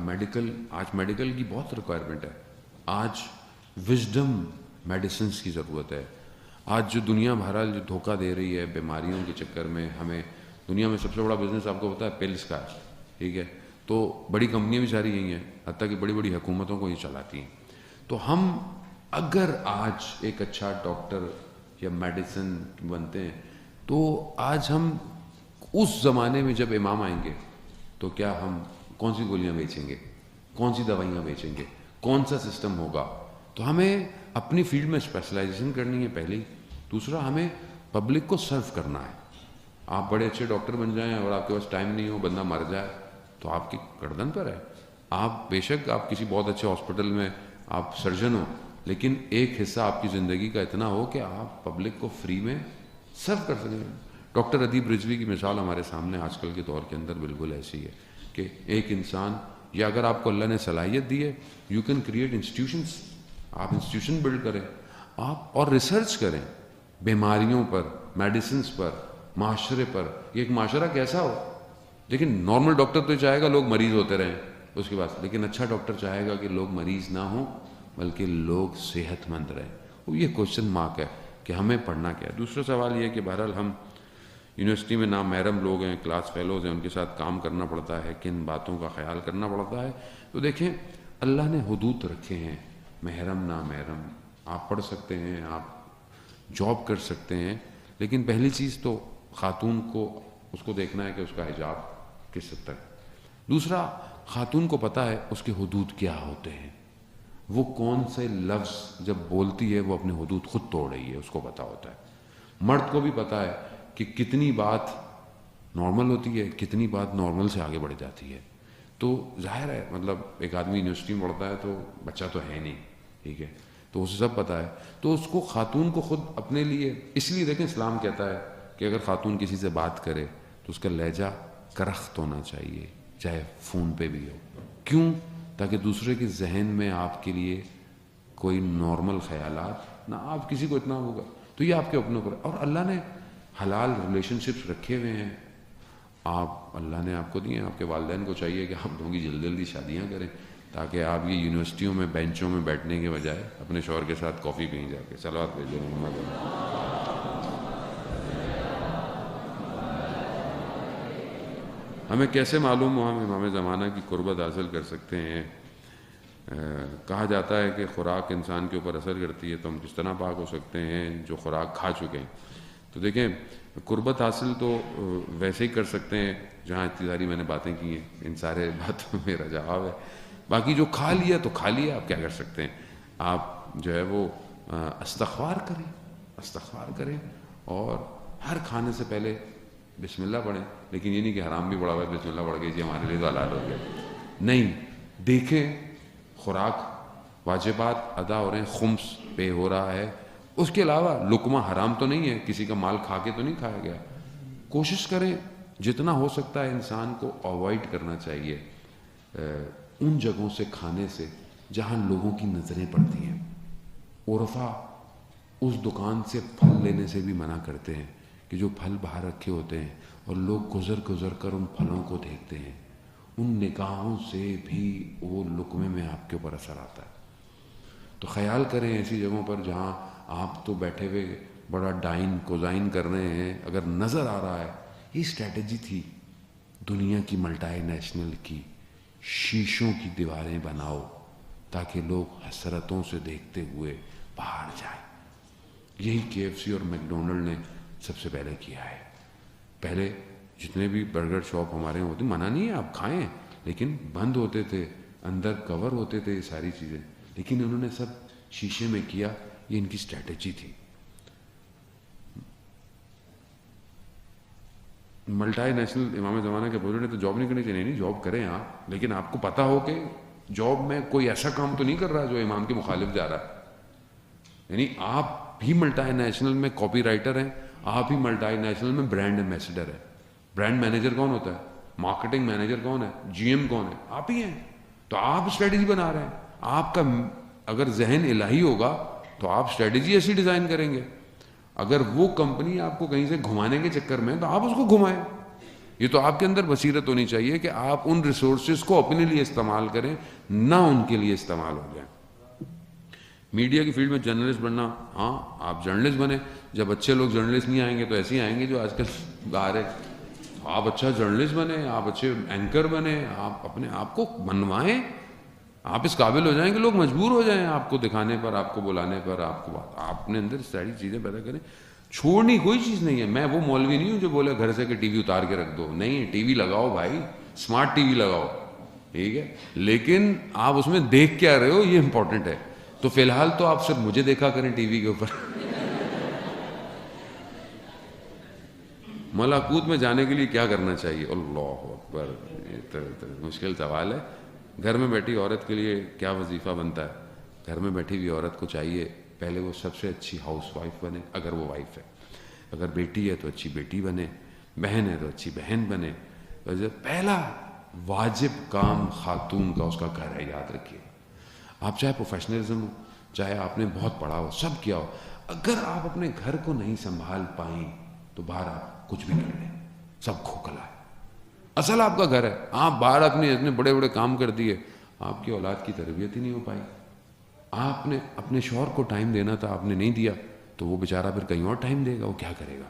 میڈیکل کی بہت ریکوائرمنٹ ہے. آج وزڈم میڈیسنس کی ضرورت ہے. آج جو دنیا بہرحال جو دھوکہ دے رہی ہے بیماریوں کے چکر میں, ہمیں دنیا میں سب سے بڑا بزنس آپ کو پتا ہے پلس کا ہے, ٹھیک ہے, تو بڑی کمپنیاں بھی ساری یہی ہیں, حتیٰ کہ بڑی بڑی حکومتوں کو یہ چلاتی ہیں. تو ہم اگر آج ایک اچھا ڈاکٹر یا میڈیسن بنتے ہیں تو آج ہم اس زمانے میں جب امام آئیں گے تو کیا ہم کون سی گولیاں بیچیں گے, کون سی دوائیاں بیچیں گے, کون سا سسٹم ہوگا. تو ہمیں اپنی فیلڈ میں اسپیشلائزیشن کرنی ہے پہلی. دوسرا ہمیں پبلک کو سرو کرنا ہے. آپ بڑے اچھے ڈاکٹر بن جائیں اور آپ کے پاس ٹائم نہیں ہو, بندہ مر جائے تو آپ کی گردن پر ہے. آپ بے شک آپ کسی بہت اچھے ہاسپٹل میں آپ سرجن ہو, لیکن ایک حصہ آپ کی زندگی کا اتنا ہو کہ آپ پبلک کو فری میں سرو کر سکیں. ڈاکٹر ادیب رضوی کی مثال ہمارے سامنے آج کل کے دور کے اندر بالکل ایسی ہے کہ ایک انسان یا اگر آپ کو اللہ نے صلاحیت دی ہے, یو کین کریٹ انسٹیٹیوشنس, آپ انسٹیٹیوشن بلڈ کریں آپ, اور ریسرچ کریں بیماریوں پر, میڈیسنس پر, معاشرے پر. یہ ایک معاشرہ کیسا ہو, لیکن نارمل ڈاکٹر تو چاہے گا لوگ مریض ہوتے رہیں اس کے بعد, لیکن اچھا ڈاکٹر چاہے گا کہ لوگ مریض نہ ہوں بلکہ لوگ صحت مند رہیں. وہ یہ کوشچن مارک ہے کہ ہمیں پڑھنا کیا ہے. دوسرا سوال یہ ہے کہ بہرحال ہم یونیورسٹی میں نامحرم لوگ ہیں, کلاس فیلوز ہیں, ان کے ساتھ کام کرنا پڑتا ہے, کن باتوں کا خیال کرنا پڑتا ہے. تو دیکھیں اللہ نے حدود رکھے ہیں, محرم نامحرم آپ پڑھ سکتے ہیں, آپ جاب کر سکتے ہیں, لیکن پہلی چیز تو خاتون کو اس کو دیکھنا ہے کہ اس کا حجاب کس حد تک. دوسرا, خاتون کو پتہ ہے اس کے حدود کیا ہوتے ہیں, وہ کون سے لفظ جب بولتی ہے وہ اپنے حدود خود توڑ رہی ہے, اس کو پتہ ہوتا ہے. مرد کو بھی پتہ ہے کہ کتنی بات نارمل ہوتی ہے, کتنی بات نارمل سے آگے بڑھ جاتی ہے. تو ظاہر ہے مطلب ایک آدمی یونیورسٹی میں پڑھتا ہے تو بچہ تو ہے نہیں, ٹھیک ہے, تو اسے سب پتہ ہے. تو اس کو خاتون کو خود اپنے لیے, اس لیے دیکھیں اسلام کہتا ہے کہ اگر خاتون کسی سے بات کرے تو اس کا لہجہ کرخت ہونا چاہیے, چاہے فون پہ بھی ہو. کیوں؟ تاکہ دوسرے کے ذہن میں آپ کے لیے کوئی نارمل خیالات نہ, آپ کسی کو اتنا ہوگا. تو یہ آپ کے اپنے اوپر, اور اللہ نے حلال ریلیشن شپس رکھے ہوئے ہیں, آپ اللہ نے آپ کو دیے ہیں. آپ کے والدین کو چاہیے کہ آپ دونوں کی جلدی جلدی شادیاں کریں تاکہ آپ یہ یونیورسٹیوں میں بینچوں میں بیٹھنے کے بجائے اپنے شوہر کے ساتھ کافی پئیں جا کے. صلوات بھیجو محمد. ہمیں کیسے معلوم ہو ہم امام زمانہ کی قربت حاصل کر سکتے ہیں؟ کہا جاتا ہے کہ خوراک انسان کے اوپر اثر کرتی ہے, تو ہم کس طرح پاک ہو سکتے ہیں جو خوراک کھا چکے ہیں؟ تو دیکھیں قربت حاصل تو ویسے ہی کر سکتے ہیں جہاں اتنی ساری میں نے باتیں کی ہیں, ان سارے باتوں میں میرا جواب ہے. باقی جو کھا لیا تو کھا لیا, آپ کیا کر سکتے ہیں؟ آپ جو ہے وہ استغفار کریں, استغفار کریں, اور ہر کھانے سے پہلے بسم اللہ پڑھیں. لیکن یہ نہیں کہ حرام بھی پڑا ہوا ہے بسم اللہ پڑھ کے جی ہمارے لیے تو حلال ہو گیا. نہیں, دیکھیں خوراک واجبات ادا ہو رہے ہیں, خمس پے ہو رہا ہے, اس کے علاوہ لقمہ حرام تو نہیں ہے, کسی کا مال کھا کے تو نہیں کھایا گیا. کوشش کریں جتنا ہو سکتا ہے انسان کو اوائڈ کرنا چاہیے ان جگہوں سے کھانے سے جہاں لوگوں کی نظریں پڑتی ہیں. عرفا اس دکان سے پھل لینے سے بھی منع کرتے ہیں کہ جو پھل باہر رکھے ہوتے ہیں اور لوگ گزر گزر کر ان پھلوں کو دیکھتے ہیں, ان نگاہوں سے بھی وہ لقمے میں آپ کے اوپر اثر آتا ہے. تو خیال کریں ایسی جگہوں پر جہاں آپ تو بیٹھے ہوئے بڑا ڈائن کوزائن کر رہے ہیں, اگر نظر آ رہا ہے. یہ اسٹریٹجی تھی دنیا کی ملٹائی نیشنل کی, شیشوں کی دیواریں بناؤ تاکہ لوگ حسرتوں سے دیکھتے ہوئے باہر جائیں. یہی KFC اور میکڈونلڈ نے سب سے پہلے کیا ہے. پہلے جتنے بھی برگر شاپ ہمارے ہوتے, منع نہیں ہے آپ کھائیں, لیکن بند ہوتے تھے, اندر کور ہوتے تھے یہ ساری چیزیں, لیکن انہوں نے سب شیشے میں کیا. یہ ان کی اسٹریٹجی تھی. ملٹائی نیشنل امام زمانہ کے بزرگ نے تو جاب نہیں کرنی چاہیے. نہیں, جاب کریں آپ, لیکن آپ کو پتہ ہو کہ جاب میں کوئی ایسا کام تو نہیں کر رہا جو امام کے مخالف جا رہا ہے. یعنی آپ بھی ملٹائی نیشنل میں کاپی رائٹر ہیں, آپ ہی ملٹائی نیشنل میں برانڈ ایمبیسڈر ہے. برانڈ مینیجر کون ہوتا ہے؟ مارکیٹنگ مینیجر کون ہے؟ GM کون ہے؟ آپ ہی ہیں. تو آپ اسٹریٹجی بنا رہے ہیں. آپ کا اگر ذہن الہی ہوگا تو آپ اسٹریٹجی ایسی ڈیزائن کریں گے. اگر وہ کمپنی آپ کو کہیں سے گھمانے کے چکر میں, تو آپ اس کو گھمائیں. یہ تو آپ کے اندر بصیرت ہونی چاہیے کہ آپ ان ریسورسز کو اپنے لیے استعمال کریں, نہ ان کے لیے استعمال ہو جائیں. میڈیا کی فیلڈ میں جرنلسٹ بننا, ہاں آپ جرنلسٹ بنیں. جب اچھے لوگ جرنلسٹ نہیں آئیں گے تو ایسے ہی آئیں گے جو آج کل باہر ہے. آپ اچھا جرنلسٹ بنیں, آپ اچھے اینکر بنیں, آپ اپنے آپ کو بنوائیں. آپ اس قابل ہو جائیں کہ لوگ مجبور ہو جائیں آپ کو دکھانے پر, آپ کو بلانے پر. آپ کو آپ اپنے اندر ساری چیزیں پیدا کریں. چھوڑنی کوئی چیز نہیں ہے. میں وہ مولوی نہیں ہوں جو بولے گھر سے کہ ٹی وی اتار کے رکھ دو. نہیں, ٹی وی لگاؤ بھائی, اسمارٹ ٹی وی لگاؤ, ٹھیک ہے, لیکن آپ اس میں دیکھ کیا رہے ہو یہ امپورٹنٹ ہے. تو فی الحال تو آپ صرف مجھے دیکھا کریں ٹی وی کے اوپر. ملاکوت میں جانے کے لیے کیا کرنا چاہیے؟ اللہ اکبر, یہ تو مشکل سوال ہے. گھر میں بیٹھی عورت کے لیے کیا وظیفہ بنتا ہے؟ گھر میں بیٹھی ہوئی عورت کو چاہیے پہلے وہ سب سے اچھی ہاؤس وائف بنے, اگر وہ وائف ہے. اگر بیٹی ہے تو اچھی بیٹی بنے, بہن ہے تو اچھی بہن بنے. پہلا واجب کام خاتون کا اس کا گھر ہے، یاد رکھیے. آپ چاہے پروفیشنلزم ہو، چاہے آپ نے بہت پڑھا ہو، سب کیا ہو، اگر آپ اپنے گھر کو نہیں سنبھال پائیں تو باہر آپ کچھ بھی کر لیں، سب کھوکھلا ہے. اصل آپ کا گھر ہے. آپ باہر اتنے بڑے بڑے کام کر دیے، آپ کی اولاد کی تربیت ہی نہیں ہو پائی. آپ نے اپنے شوہر کو ٹائم دینا تھا، آپ نے نہیں دیا، تو وہ بیچارہ پھر کہیں اور ٹائم دے گا، وہ کیا کرے گا؟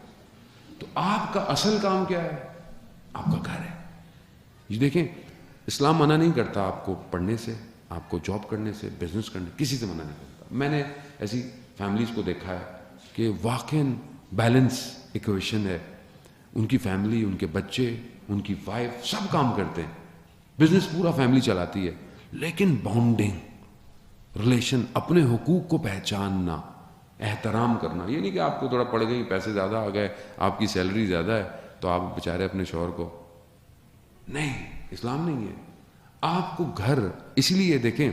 تو آپ کا اصل کام کیا ہے؟ آپ کا گھر ہے. یہ دیکھیں، اسلام منع نہیں کرتا آپ کو پڑھنے سے، آپ کو جاب کرنے سے، بزنس کرنے، کسی سے منع نہیں کرتا. میں نے ایسی فیملیز کو دیکھا ہے کہ واقعاً بیلنس ایکویشن ہے. ان کی فیملی، ان کے بچے، ان کی وائف سب کام کرتے ہیں، بزنس پورا فیملی چلاتی ہے، لیکن بانڈنگ، ریلیشن، اپنے حقوق کو پہچاننا، احترام کرنا. یہ نہیں کہ آپ کو تھوڑا پڑ گئی، پیسے زیادہ آ گئے، آپ کی سیلری زیادہ ہے تو آپ بیچارے اپنے شوہر کو، نہیں، اسلام نہیں ہے. آپ کو گھر، اسی لیے دیکھیں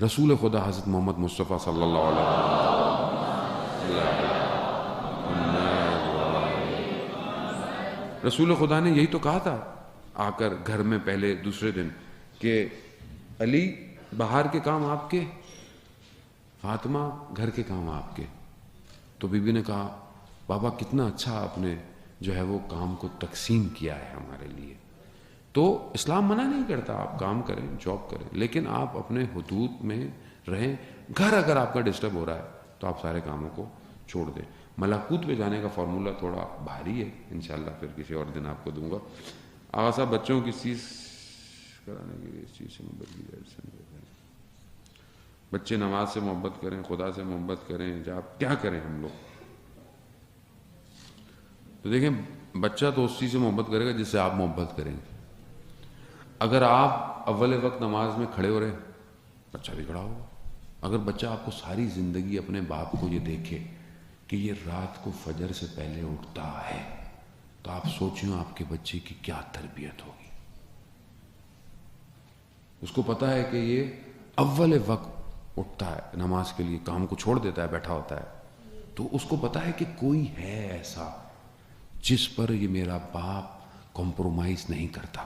رسول خدا حضرت محمد مصطفیٰ صلی اللہ علیہ وسلم، رسول خدا نے یہی تو کہا تھا آ کر گھر میں پہلے دوسرے دن کہ علی باہر کے کام آپ کے، فاطمہ گھر کے کام آپ کے. تو بی بی نے کہا بابا کتنا اچھا آپ نے جو ہے وہ کام کو تقسیم کیا ہے ہمارے لیے. تو اسلام منع نہیں کرتا، آپ کام کریں، جاب کریں، لیکن آپ اپنے حدود میں رہیں. گھر اگر آپ کا ڈسٹرب ہو رہا ہے تو آپ سارے کاموں کو چھوڑ دیں. ملکوت پہ جانے کا فارمولہ تھوڑا بھاری ہے، انشاءاللہ پھر کسی اور دن آپ کو دوں گا. آغا صاحب بچوں کی چیز کرانے کے لیے اس چیز سے محبت کی جائے. بچے نماز سے محبت کریں، خدا سے محبت کریں، آپ کیا کریں ہم لوگ. تو دیکھیں بچہ تو اس چیز سے محبت کرے گا جس سے آپ محبت کریں گے. اگر آپ اول وقت نماز میں کھڑے ہو رہے ہیں، بچہ بھی کھڑا ہوگا. اگر بچہ آپ کو ساری زندگی اپنے باپ کو یہ دیکھے کہ یہ رات کو فجر سے پہلے اٹھتا ہے، تو آپ سوچیں آپ کے بچے کی کیا تربیت ہوگی. اس کو پتا ہے کہ یہ اول وقت اٹھتا ہے نماز کے لیے، کام کو چھوڑ دیتا ہے، بیٹھا ہوتا ہے، تو اس کو پتا ہے کہ کوئی ہے ایسا جس پر یہ میرا باپ کمپرومائز نہیں کرتا.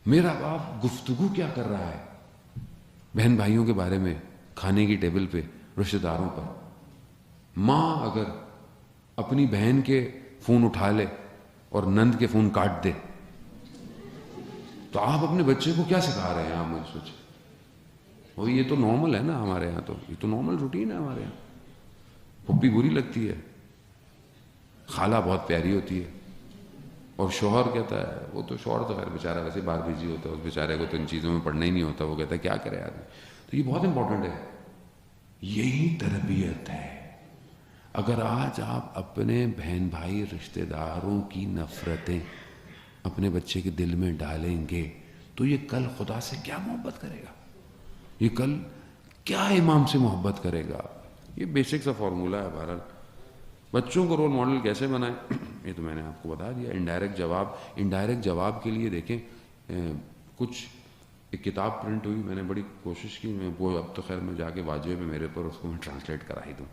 میرا باپ گفتگو کیا کر رہا ہے بہن بھائیوں کے بارے میں، کھانے کی ٹیبل پہ، رشتہ داروں پر. ماں اگر اپنی بہن کے فون اٹھا لے اور نند کے فون کاٹ دے تو آپ اپنے بچے کو کیا سکھا رہے ہیں؟ آپ مجھے سوچیں. اور یہ تو نارمل ہے نا ہمارے یہاں، تو یہ تو نارمل روٹین ہے ہمارے یہاں. پھپھی بری لگتی ہے، خالہ بہت پیاری ہوتی ہے، اور شوہر کہتا ہے، وہ تو شوہر تو خیر بیچارہ ویسے باہر بزی ہوتا ہے، اس بیچارے کو تو ان چیزوں میں پڑھنا ہی نہیں ہوتا، وہ کہتا ہے کیا کرے آدمی. تو یہ بہت امپورٹنٹ ہے. یہی تربیت ہے. اگر آج آپ اپنے بہن بھائی رشتہ داروں کی نفرتیں اپنے بچے کے دل میں ڈالیں گے تو یہ کل خدا سے کیا محبت کرے گا؟ یہ کل کیا امام سے محبت کرے گا؟ یہ بیسک سا فارمولہ ہے. بہرحال بچوں کو رول ماڈل کیسے بنائیں یہ تو میں نے آپ کو بتا دیا. انڈائریکٹ جواب کے لیے دیکھیں کچھ ایک کتاب پرنٹ ہوئی، میں نے بڑی کوشش کی، میں وہ اب تو خیر میں جا کے واجب ہے میرے پر، اس کو میں ٹرانسلیٹ کرا ہی دوں.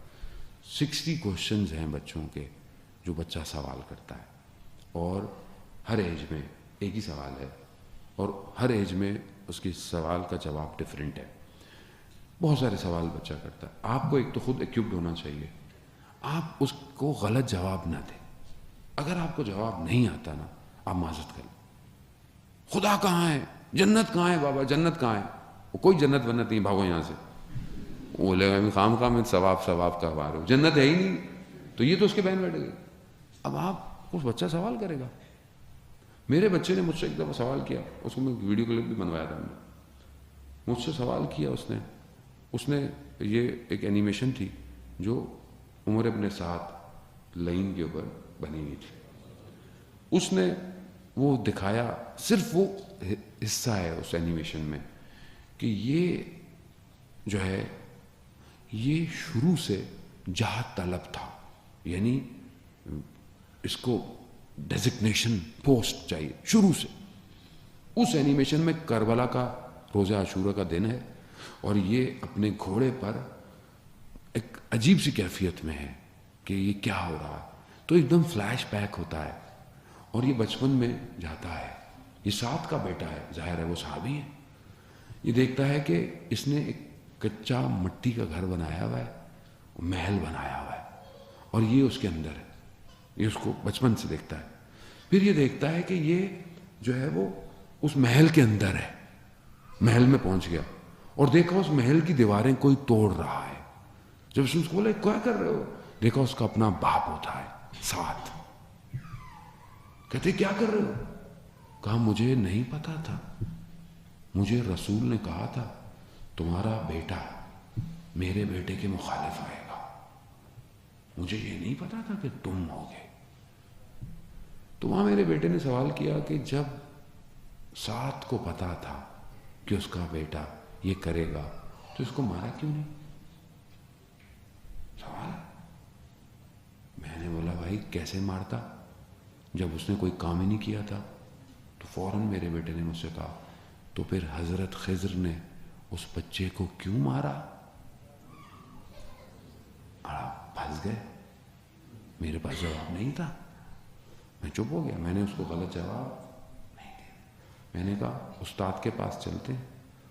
60 کوشچنز ہیں بچوں کے جو بچہ سوال کرتا ہے، اور ہر ایج میں ایک ہی سوال ہے، اور ہر ایج میں اس کے سوال کا جواب ڈفرینٹ ہے. بہت سارے سوال بچہ کرتا ہے. آپ کو ایک تو خود ایکوپڈ ہونا چاہیے، آپ اس کو غلط جواب نہ دیں. اگر آپ کو جواب نہیں آتا نا، آپ معذرت کریں. خدا کہاں ہے؟ جنت کہاں ہے بابا؟ جنت کہاں ہے؟ وہ کوئی جنت ونت نہیں، بھاگو یہاں سے. وہ لے گا خام میں ثواب کا بار ہو، جنت ہے ہی نہیں. تو یہ تو اس کے بہن بیٹھ گئی. اب آپ اس بچہ سوال کرے گا. میرے بچے نے مجھ سے ایک دفعہ سوال کیا، اس کو میں ویڈیو کلپ بھی بنوایا تھا. مجھ سے سوال کیا اس نے یہ ایک اینیمیشن تھی جو عمر ابن سعد لائن کے اوپر بنی ہوئی تھی. اس نے وہ دکھایا، صرف وہ حصہ ہے اس اینیمیشن میں کہ یہ جو ہے یہ شروع سے جہاد طلب تھا، یعنی اس کو ڈیزگنیشن پوسٹ چاہیے شروع سے. اس اینیمیشن میں کربلا کا روزہ عاشورہ کا دن ہے، اور یہ اپنے گھوڑے پر ایک عجیب سی کیفیت میں ہے کہ یہ کیا ہو رہا ہے. تو ایک دم فلیش بیک ہوتا ہے، اور یہ بچپن میں جاتا ہے یہ سعد کا بیٹا ہے، ظاہر ہے وہ صحابی ہے. یہ دیکھتا ہے کہ اس نے ایک کچا مٹی کا گھر بنایا ہوا ہے، محل بنایا ہوا ہے، اور یہ اس کے اندر ہے. یہ اس کو بچپن سے دیکھتا ہے. پھر یہ دیکھتا ہے کہ یہ جو ہے وہ اس محل کے اندر ہے. محل میں پہنچ گیا اور دیکھا اس محل کی دیواریں کوئی توڑ رہا ہے. جب اس نے اس کو بولا کیا کر رہے ہو، دیکھا اس کا اپنا باپ ہوتا ہے ساتھ. کہتے کیا کر رہے ہو؟ کہا مجھے نہیں پتا تھا، مجھے رسول نے کہا تھا تمہارا بیٹا میرے بیٹے کے مخالف آئے گا، مجھے یہ نہیں پتا تھا کہ تم ہوگے. تو وہاں میرے بیٹے نے سوال کیا کہ جب سعد کو پتا تھا کہ اس کا بیٹا یہ کرے گا تو اس کو مارا کیوں نہیں؟ سوال. میں نے بولا بھائی کیسے مارتا، جب اس نے کوئی کام ہی نہیں کیا تھا. تو فوراً میرے بیٹے نے مجھ سے کہا تو پھر حضرت خضر نے اس بچے کو کیوں مارا؟ پھنس گئے، میرے پاس جواب نہیں تھا. میں چپ ہو گیا، میں نے اس کو غلط جواب نہیں دیا. میں نے کہا استاد کے پاس چلتے ہیں،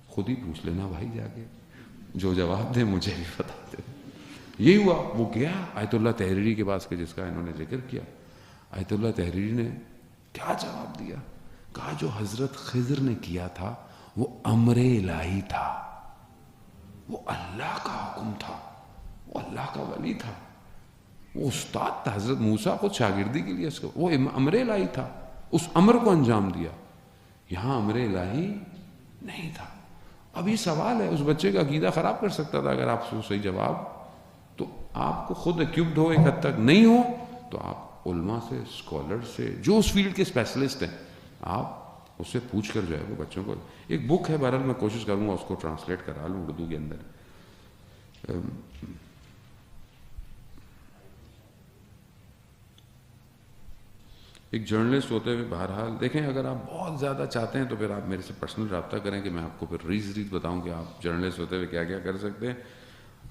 خود ہی پوچھ لینا بھائی جا کے، جو جواب دے مجھے بھی بتا دے. یہی ہوا. وہ گیا آیت اللہ تحریری کے پاس، کہ جس کا انہوں نے ذکر کیا. آیت اللہ تحریری نے کیا جواب دیا؟ کہا جو حضرت خضر نے کیا تھا وہ امر الہی تھا، وہ اللہ کا حکم تھا، وہ اللہ کا ولی تھا، وہ استاد تھا. حضرت موسیٰ خود شاگردی کے لیے اس کو، وہ امر الہی تھا، اس امر کو انجام دیا. یہاں امر الہی نہیں تھا. اب یہ سوال ہے، اس بچے کا عقیدہ خراب کر سکتا تھا اگر آپ سے صحیح جواب. تو آپ کو خود ایکوپڈ ہو، ایک حد تک نہیں ہو تو آپ علماء سے، اسکالر سے، جو اس فیلڈ کے اسپیشلسٹ ہیں، آپ اس سے پوچھ کر جو ہے وہ بچوں کو. ایک بک ہے، بہرحال میں کوشش کروں گا اس کو ٹرانسلیٹ کرا لوں اردو کے اندر. ایک جرنلسٹ ہوتے ہوئے بہرحال دیکھیں، اگر آپ بہت زیادہ چاہتے ہیں تو پھر آپ میرے سے پرسنل رابطہ کریں کہ میں آپ کو پھر ریز بتاؤں کہ آپ جرنلسٹ ہوتے ہوئے کیا کیا کر سکتے ہیں.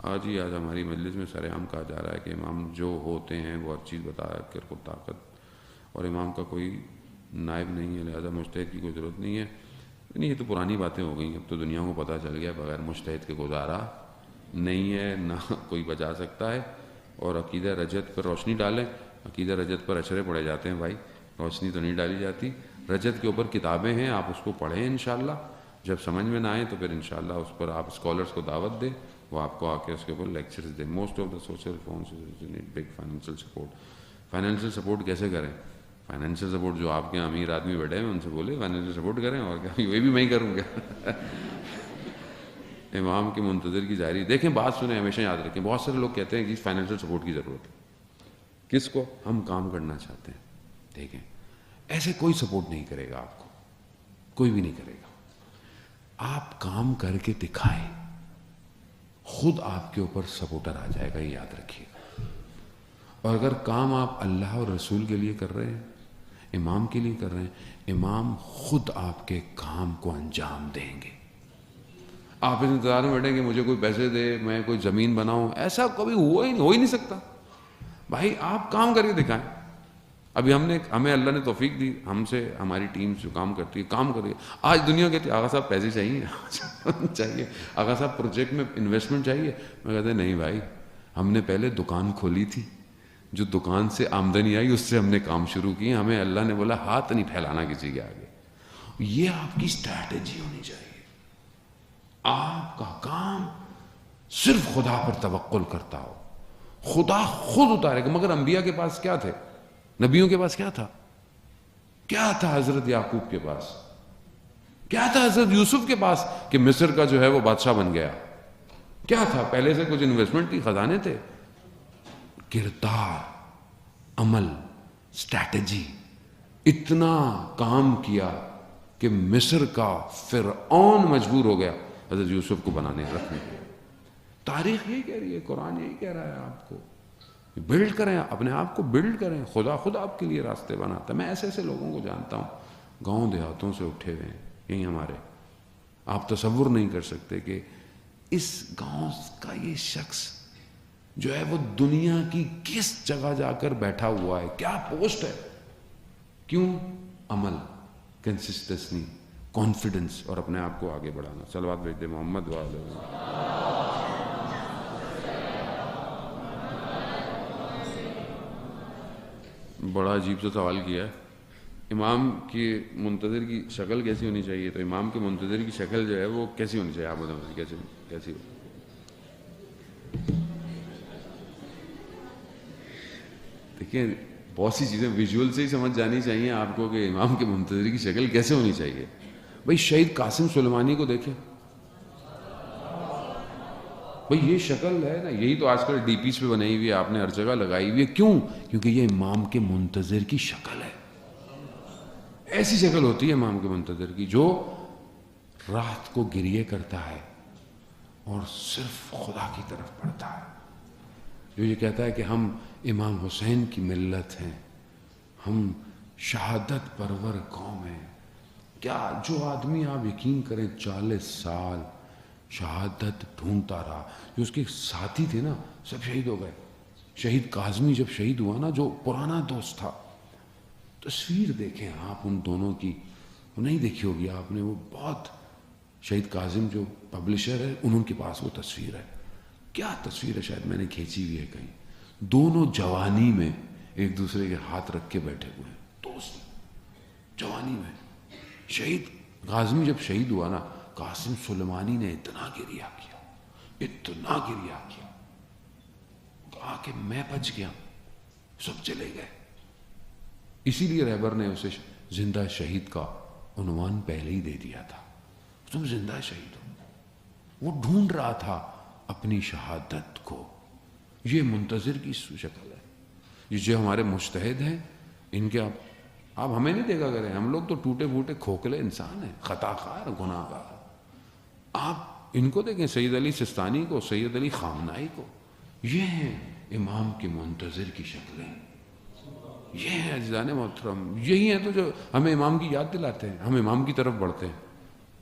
آج ہماری مجلس میں سر عام کہا جا رہا ہے کہ امام جو ہوتے ہیں وہ ہر چیز بتا کر خود طاقت، اور امام کا کوئی نائب نہیں ہے، لہذا مجتہد کی کوئی ضرورت نہیں ہے. نہیں، یہ تو پرانی باتیں ہو گئی. اب تو دنیا کو پتہ چل گیا بغیر مجتہد کے گزارا نہیں ہے، نہ کوئی بچا سکتا ہے. اور عقیدہ رجت پر روشنی ڈالیں. عقیدہ رجت پر اشرے پڑھے جاتے ہیں بھائی، روشنی تو نہیں ڈالی جاتی. رجت کے اوپر کتابیں ہیں، آپ اس کو پڑھیں انشاءاللہ. جب سمجھ میں نہ آئے تو پھر انشاءاللہ اس پر آپ اسکالرس کو دعوت دیں، وہ آپ کو آ کے اس کے اوپر لیکچرز دیں. Most of the social forums need big financial support. Financial support کیسے کریں؟ فائنینشیل سپورٹ جو آپ کے امیر آدمی بیٹھے ہیں ان سے بولے فائنینشیل سپورٹ کریں. اور کیا یہ بھی میں ہی کروں گا؟ امام کے منتظر کی جاری. دیکھیں بات سنیں، ہمیشہ یاد رکھیں. بہت سارے لوگ کہتے ہیں کہ فائنینشیل سپورٹ کی ضرورت ہے. کس کو؟ ہم کام کرنا چاہتے ہیں. دیکھیں ایسے کوئی سپورٹ نہیں کرے گا آپ کو، کوئی بھی نہیں کرے گا. آپ کام کر کے دکھائیں، خود آپ کے اوپر سپورٹر آ جائے گا، یہ یاد رکھیے گا. اور اگر کام آپ اللہ اور رسول کے لیے کر رہے ہیں، امام کے لیے کر رہے ہیں، امام خود آپ کے کام کو انجام دیں گے. آپ اس انتظار میں بیٹھیں کہ مجھے کوئی پیسے دے، میں کوئی زمین بناؤں، ایسا کبھی ہو ہی نہیں سکتا. بھائی آپ کام کر کے دکھائیں. ابھی ہمیں اللہ نے توفیق دی، ہم سے ہماری ٹیم جو کام کرتی ہے کام کر رہی ہے. آج دنیا کہتی ہے آغا صاحب پیسے چاہیے آغا صاحب پروجیکٹ میں انویسٹمنٹ چاہیے. میں کہتے ہیں نہیں بھائی، ہم نے پہلے دکان کھولی تھی، جو دکان سے آمدنی آئی اس سے ہم نے کام شروع کی. ہمیں اللہ نے بولا ہاتھ نہیں پھیلانا کسی کے آگے. یہ آپ کی اسٹریٹجی ہونی چاہیے. آپ کا کام صرف خدا پر توکل کرتا ہو، خدا خود اتارے گا. مگر انبیاء کے پاس کیا تھے؟ نبیوں کے پاس کیا تھا؟ کیا تھا حضرت یعقوب کے پاس؟ کیا تھا حضرت یوسف کے پاس کہ مصر کا جو ہے وہ بادشاہ بن گیا؟ کیا تھا؟ پہلے سے کچھ انویسٹمنٹ تھی، خزانے تھے. کردار، عمل، اسٹریٹجی، اتنا کام کیا کہ مصر کا فرعون مجبور ہو گیا حضرت یوسف کو بنانے رکھنے کے. تاریخ یہی کہہ رہی ہے، قرآن یہی کہہ رہا ہے آپ کو. بلڈ کریں، اپنے آپ کو بلڈ کریں. خدا خود آپ کے لیے راستے بناتا ہے. میں ایسے ایسے لوگوں کو جانتا ہوں، گاؤں دیہاتوں سے اٹھے ہوئے ہیں یہی ہمارے. آپ تصور نہیں کر سکتے کہ اس گاؤں کا یہ شخص جو ہے وہ دنیا کی کس جگہ جا کر بیٹھا ہوا ہے، کیا پوسٹ ہے. کیوں؟ عمل کنسسٹنسی, کانفیڈنس اور اپنے آپ کو آگے بڑھانا. صلوات بھیج دیں محمد والے. بڑا عجیب سا سوال کیا ہے. امام کی منتظر کی شکل کیسی ہونی چاہیے؟ تو امام کے منتظر کی شکل جو ہے وہ کیسی ہونی چاہیے؟ آپ بتائیں کیسی ہو؟ دیکھیں بہت سی چیزیں ویژول سے ہی سمجھ جانی چاہیے آپ کو کہ امام کے منتظر کی شکل کیسے ہونی چاہیے. بھائی شہید قاسم سلیمانی کو دیکھیں, بھئی یہ شکل ہے نا, یہی تو آج کل ڈی پیز پہ بنائی ہوئی ہے, آپ نے ہر جگہ لگائی ہوئی ہے. کیوں؟ کیونکہ یہ امام کے منتظر کی شکل ہے. ایسی شکل ہوتی ہے امام کے منتظر کی جو رات کو گریے کرتا ہے اور صرف خدا کی طرف پڑھتا ہے, جو یہ کہتا ہے کہ ہم امام حسین کی ملت ہیں, ہم شہادت پرور قوم ہیں. کیا جو آدمی آپ یقین کریں 40 سال شہادت ڈھونڈتا رہا, جو اس کے ساتھی تھے نا سب شہید ہو گئے. شہید کاظمی جب شہید ہوا نا, جو پرانا دوست تھا, تصویر دیکھیں آپ ان دونوں کی, وہ نہیں دیکھی ہوگی آپ نے, وہ بہت, شہید کاظم جو پبلشر ہے انہوں کے پاس وہ تصویر ہے. کیا تصویر ہے, شاید میں نے کھینچی ہوئی ہے کہیں. دونوں جوانی میں ایک دوسرے کے ہاتھ رکھ کے بیٹھے ہوئے ہیں, دوست جوانی میں. شہید کاظمی جب شہید ہوا نا, قاسم سلیمانی نے اتنا گریہ کیا, اتنا گریہ کیا, کہا کہ میں بچ گیا, سب چلے گئے. اسی لیے رہبر نے اسے زندہ شہید کا عنوان پہلے ہی دے دیا تھا, تم زندہ شہید ہو. وہ ڈھونڈ رہا تھا اپنی شہادت کو. یہ منتظر کی شکل ہے. یہ جو ہمارے مجتہد ہیں, ان کے آپ ہمیں نہیں دیکھا کریں, ہم لوگ تو ٹوٹے پھوٹے کھوکھلے انسان ہیں, خطا خار, گناہ گار. آپ ان کو دیکھیں, سید علی سستانی کو, سید علی خامنائی کو. یہ ہیں امام کے منتظر کی شکلیں, یہ ہیں عزیزان محترم. یہی ہیں تو جو ہمیں امام کی یاد دلاتے ہیں, ہم امام کی طرف بڑھتے ہیں.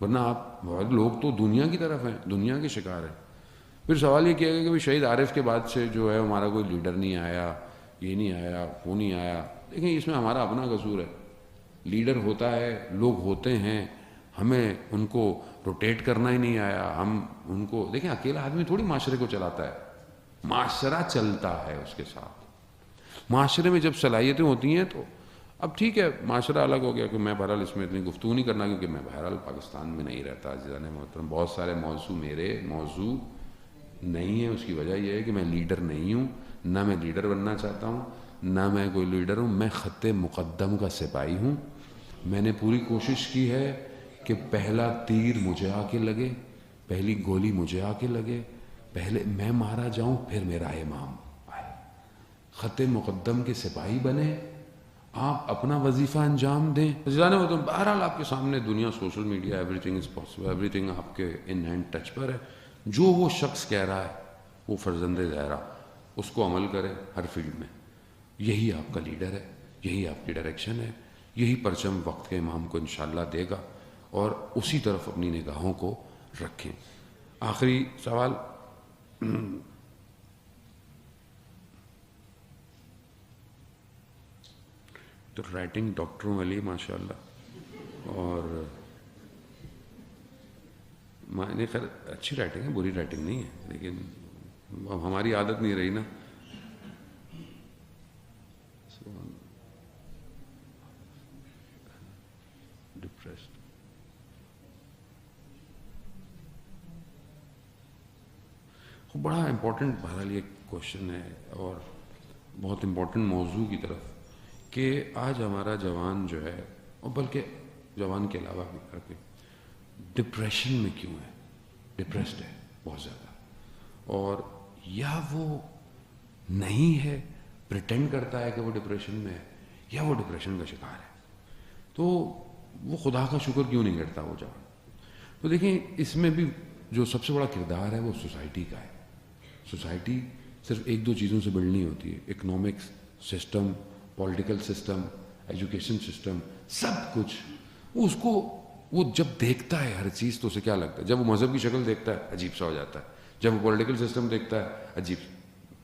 ورنہ آپ بہت لوگ تو دنیا کی طرف ہیں, دنیا کے شکار ہیں. پھر سوال یہ کیا گیا کہ شہید عارف کے بعد سے جو ہے ہمارا کوئی لیڈر نہیں آیا, یہ نہیں آیا, وہ نہیں آیا. دیکھیں اس میں ہمارا اپنا قصور ہے. لیڈر ہوتا ہے, لوگ ہوتے ہیں, ہمیں ان کو روٹیٹ کرنا ہی نہیں آیا. ہم ان کو دیکھیں, اکیلا آدمی تھوڑی معاشرے کو چلاتا ہے, معاشرہ چلتا ہے اس کے ساتھ. معاشرے میں جب صلاحیتیں ہوتی ہیں تو اب ٹھیک ہے, معاشرہ الگ ہو گیا کہ میں بہرحال اس میں اتنی گفتگو نہیں کرنا, کیونکہ میں بہرحال پاکستان میں نہیں رہتا. عزیزان محترم, بہت سارے موضوع میرے موضوع نہیں ہیں. اس کی وجہ یہ ہے کہ میں لیڈر نہیں ہوں, نہ میں لیڈر بننا چاہتا ہوں, نہ میں کوئی لیڈر ہوں. میں خط مقدم کا سپاہی ہوں. میں نے پوری کوشش کی ہے کہ پہلا تیر مجھے آ کے لگے, پہلی گولی مجھے آ کے لگے, پہلے میں مارا جاؤں, پھر میرا امام آئے. خط مقدم کے سپاہی بنے, آپ اپنا وظیفہ انجام دیں. جانے وہ تو بہرحال آپ کے سامنے دنیا, social media, every thing is possible, every thing آپ کے ان ہینڈ ٹچ پر ہے. جو وہ شخص کہہ رہا ہے وہ فرزند زہرا, اس کو عمل کرے ہر فیلڈ میں. یہی آپ کا لیڈر ہے, یہی آپ کی ڈائریکشن ہے, یہی پرچم وقت کے امام کو انشاءاللہ دے گا, اور اسی طرف اپنی نگاہوں کو رکھیں. آخری سوال, تو رائٹنگ ڈاکٹروں والی ماشاءاللہ, اور میں خیر اچھی رائٹنگ ہے, بری رائٹنگ نہیں ہے, لیکن اب ہماری عادت نہیں رہی نا. ڈپریسڈ, بڑا امپورٹنٹ بہرحال یہ کوشچن ہے, اور بہت امپورٹنٹ موضوع کی طرف, کہ آج ہمارا جوان جو ہے, اور بلکہ جوان کے علاوہ بھی ڈپریشن میں کیوں ہے, ڈپریسڈ ہے بہت زیادہ, اور یا وہ نہیں ہے, پریٹینڈ کرتا ہے کہ وہ ڈپریشن میں ہے, یا وہ ڈپریشن کا شکار ہے. تو وہ خدا کا شکر کیوں نہیں کرتا وہ جوان؟ تو دیکھیں اس میں بھی جو سب سے بڑا کردار ہے وہ سوسائٹی کا ہے. سوسائٹی صرف ایک دو چیزوں سے بڑھ نہیں ہوتی ہے, economics system, political system, education system, سب کچھ. اس کو وہ جب دیکھتا ہے ہر چیز تو اسے کیا لگتا ہے, جب وہ مذہب کی شکل دیکھتا ہے عجیب سا ہو جاتا ہے, جب وہ پولیٹیکل سسٹم دیکھتا ہے عجیب,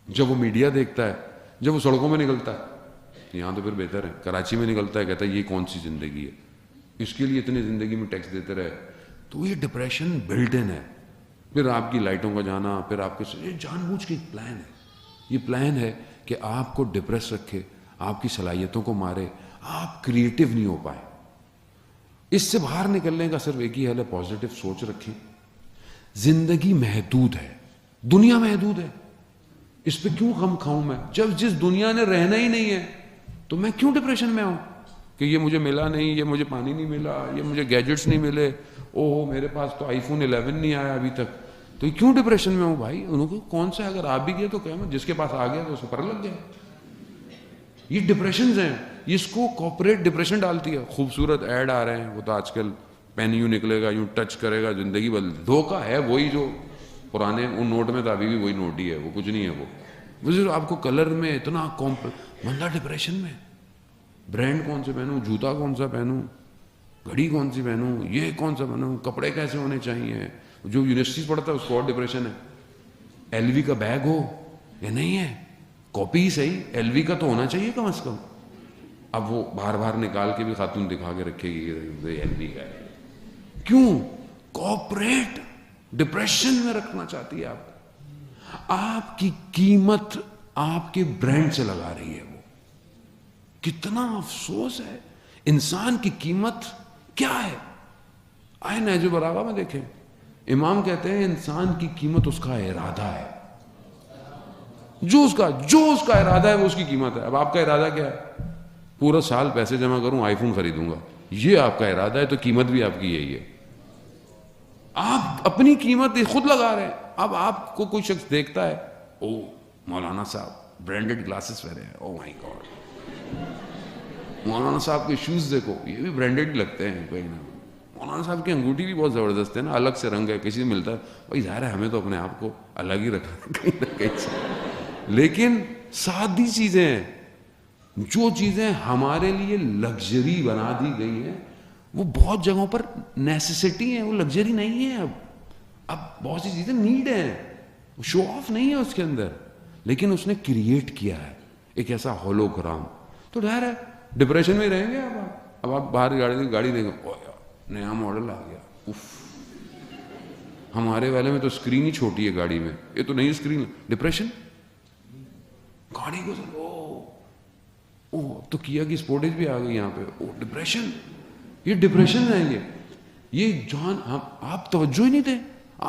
جب وہ میڈیا دیکھتا ہے, جب وہ سڑکوں میں نکلتا ہے, یہاں تو پھر بہتر ہے, کراچی میں نکلتا ہے کہتا ہے یہ کون سی زندگی ہے, اس کے لیے اتنے زندگی میں ٹیکس دیتے رہے، تو یہ ڈپریشن بلٹ ان ہے. پھر آپ کی لائٹوں کا جانا، پھر آپ کے، یہ جان بوجھ کے ایک پلان ہے. یہ پلان ہے کہ آپ کو ڈپریس رکھے، آپ کی صلاحیتوں کو مارے، آپ کریٹو نہیں ہو پائے. اس سے باہر نکلنے کا صرف ایک ہی حل ہے، پازیٹو سوچ رکھیں. زندگی محدود ہے، دنیا محدود ہے، اس پہ کیوں غم کھاؤں میں؟ جب جس دنیا نے رہنا ہی نہیں ہے تو میں کیوں ڈپریشن میں آؤں کہ یہ مجھے ملا نہیں، یہ مجھے پانی نہیں ملا، یہ مجھے گیجٹس نہیں ملے، اوہ میرے پاس تو آئی فون 11 نہیں آیا ابھی تک، تو یہ کیوں ڈپریشن میں ہوں بھائی؟ انہوں کو کون سا، اگر آپ بھی گئے تو کہ جس کے پاس آ گیا تو اسے پر لگ گیا. یہ ڈپریشنز ہیں، اس کو کارپوریٹ ڈپریشن ڈالتی ہے. خوبصورت ایڈ آ رہے ہیں، وہ تو آج کل پین یوں نکلے گا، یوں ٹچ کرے گا، زندگی بدل. دھوکہ ہے وہی جو پرانے ان نوٹ میں تھا، ابھی بھی وہی نوٹ ہی ہے، وہ کچھ نہیں ہے. وہ صرف آپ کو کلر میں اتنا بندہ ڈپریشن میں، برانڈ کون سے پہنوں، جوتا کون سا پہنوں، گھڑی کون سی پہنوں، یہ کون سا پہنوں، کپڑے کیسے ہونے چاہیے. جو یونیورسٹی پڑھتا ہے اس کو اور ڈپریشن ہے. ایل وی کا بیگ ہو یا نہیں ہے، کاپی ہی صحیح، ایل وی کا تو ہونا چاہیے کم از کم. اب وہ باہر باہر نکال کے بھی خاتون دکھا کے رکھے گی ایل وی کا ہے. کیوں؟ کارپوریٹ ڈپریشن میں رکھنا چاہتی ہے آپ. آپ کی قیمت آپ کے برانڈ سے لگا رہی ہے. وہ کتنا افسوس ہے. انسان کی قیمت کیا ہے؟ آئے نہج البلاغہ میں دیکھیں، امام کہتے ہیں انسان کی قیمت اس کا ارادہ ہے. جو اس کا ارادہ ہے وہ اس کی قیمت ہے. اب آپ کا ارادہ کیا ہے؟ پورا سال پیسے جمع کروں، آئی فون خریدوں گا، یہ آپ کا ارادہ ہے، تو قیمت بھی آپ کی یہی ہے. آپ اپنی قیمت خود لگا رہے ہیں. اب آپ کو کوئی شخص دیکھتا ہے، او مولانا صاحب برانڈڈ گلاسز پہنے ہیں، او مائی گاڈ، مولانا صاحب کے شوز دیکھو، یہ بھی برانڈڈ لگتے ہیں. کوئی نہ، مولانا صاحب کی انگوٹھی بھی بہت زبردست ہے نا، الگ سے رنگ ہے، کسی سے ملتا ہے بھائی، ظاہر ہے ہمیں تو اپنے آپ کو الگ ہی رکھنا کہیں نہ کہیں سے. لیکن سادی چیزیں ہیں، جو چیزیں ہمارے لیے لگژری بنا دی گئی ہیں وہ بہت جگہوں پر نیسیسٹی ہیں، وہ لگژری نہیں ہے. اب بہت سی چیزیں نیڈ ہیں، شو آف نہیں ہے اس کے اندر، لیکن اس نے کریٹ کیا ہے ایک ایسا ہولوگرام. تو ظاہر ہے ڈپریشن میں رہیں گے. اب آپ باہر گاڑی دیں گے، نیا ماڈل آ گیا، اف، ہمارے والے میں تو اسکرین ہی چھوٹی ہے گاڑی میں، یہ تو نہیں اسکرین. ڈپریشن. گاڑی کو تو کیا کی سپورٹیج بھی آ گئی یہاں پہ، ڈپریشن. یہ ڈپریشن ہے. یہ جان آپ توجہ ہی نہیں دیں.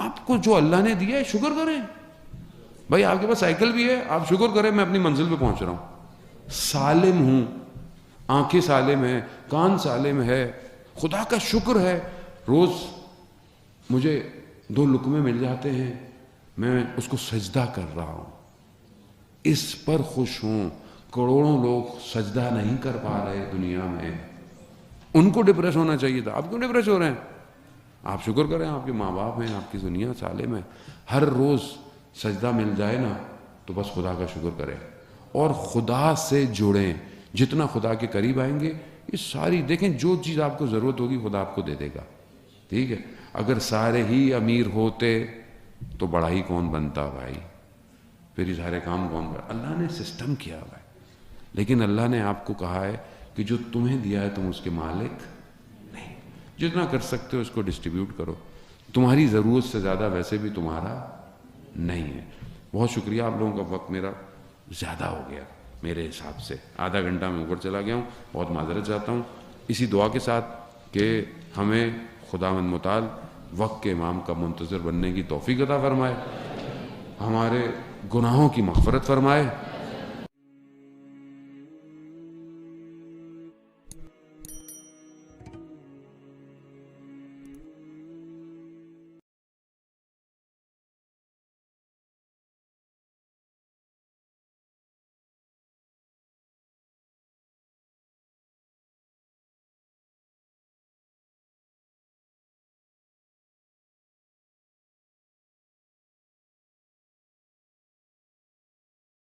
آپ کو جو اللہ نے دیا ہے شکر کریں. بھائی آپ کے پاس سائیکل بھی ہے، آپ شکر کریں میں اپنی منزل پہ پہنچ رہا ہوں، سالم ہوں، آنکھیں سالم ہیں، کان سالم ہے، خدا کا شکر ہے. روز مجھے 2 لقمے مل جاتے ہیں، میں اس کو سجدہ کر رہا ہوں، اس پر خوش ہوں. کروڑوں لوگ سجدہ نہیں کر پا رہے دنیا میں، ان کو ڈپریس ہونا چاہیے تھا. آپ کیوں ڈپریس ہو رہے ہیں؟ آپ شکر کریں، آپ کے ماں باپ ہیں، آپ کی دنیا سالم ہے. ہر روز سجدہ مل جائے نا تو بس خدا کا شکر کریں اور خدا سے جڑیں. جتنا خدا کے قریب آئیں گے، یہ ساری دیکھیں جو چیز آپ کو ضرورت ہوگی خدا آپ کو دے دے گا. ٹھیک ہے. اگر سارے ہی امیر ہوتے تو بڑا ہی کون بنتا بھائی، پھر یہ سارے کام کون کرتا. اللہ نے سسٹم کیا ہوا ہے، لیکن اللہ نے آپ کو کہا ہے کہ جو تمہیں دیا ہے تم اس کے مالک نہیں. جتنا کر سکتے ہو اس کو ڈسٹریبیوٹ کرو. تمہاری ضرورت سے زیادہ ویسے بھی تمہارا نہیں ہے. بہت شکریہ. آپ لوگوں کا وقت میرا زیادہ ہو گیا میرے حساب سے، آدھا گھنٹہ میں اوپر چلا گیا ہوں، بہت معذرت چاہتا ہوں. اسی دعا کے ساتھ کہ ہمیں خداوند متعال وقت کے امام کا منتظر بننے کی توفیق عطا فرمائے، ہمارے گناہوں کی مغفرت فرمائے.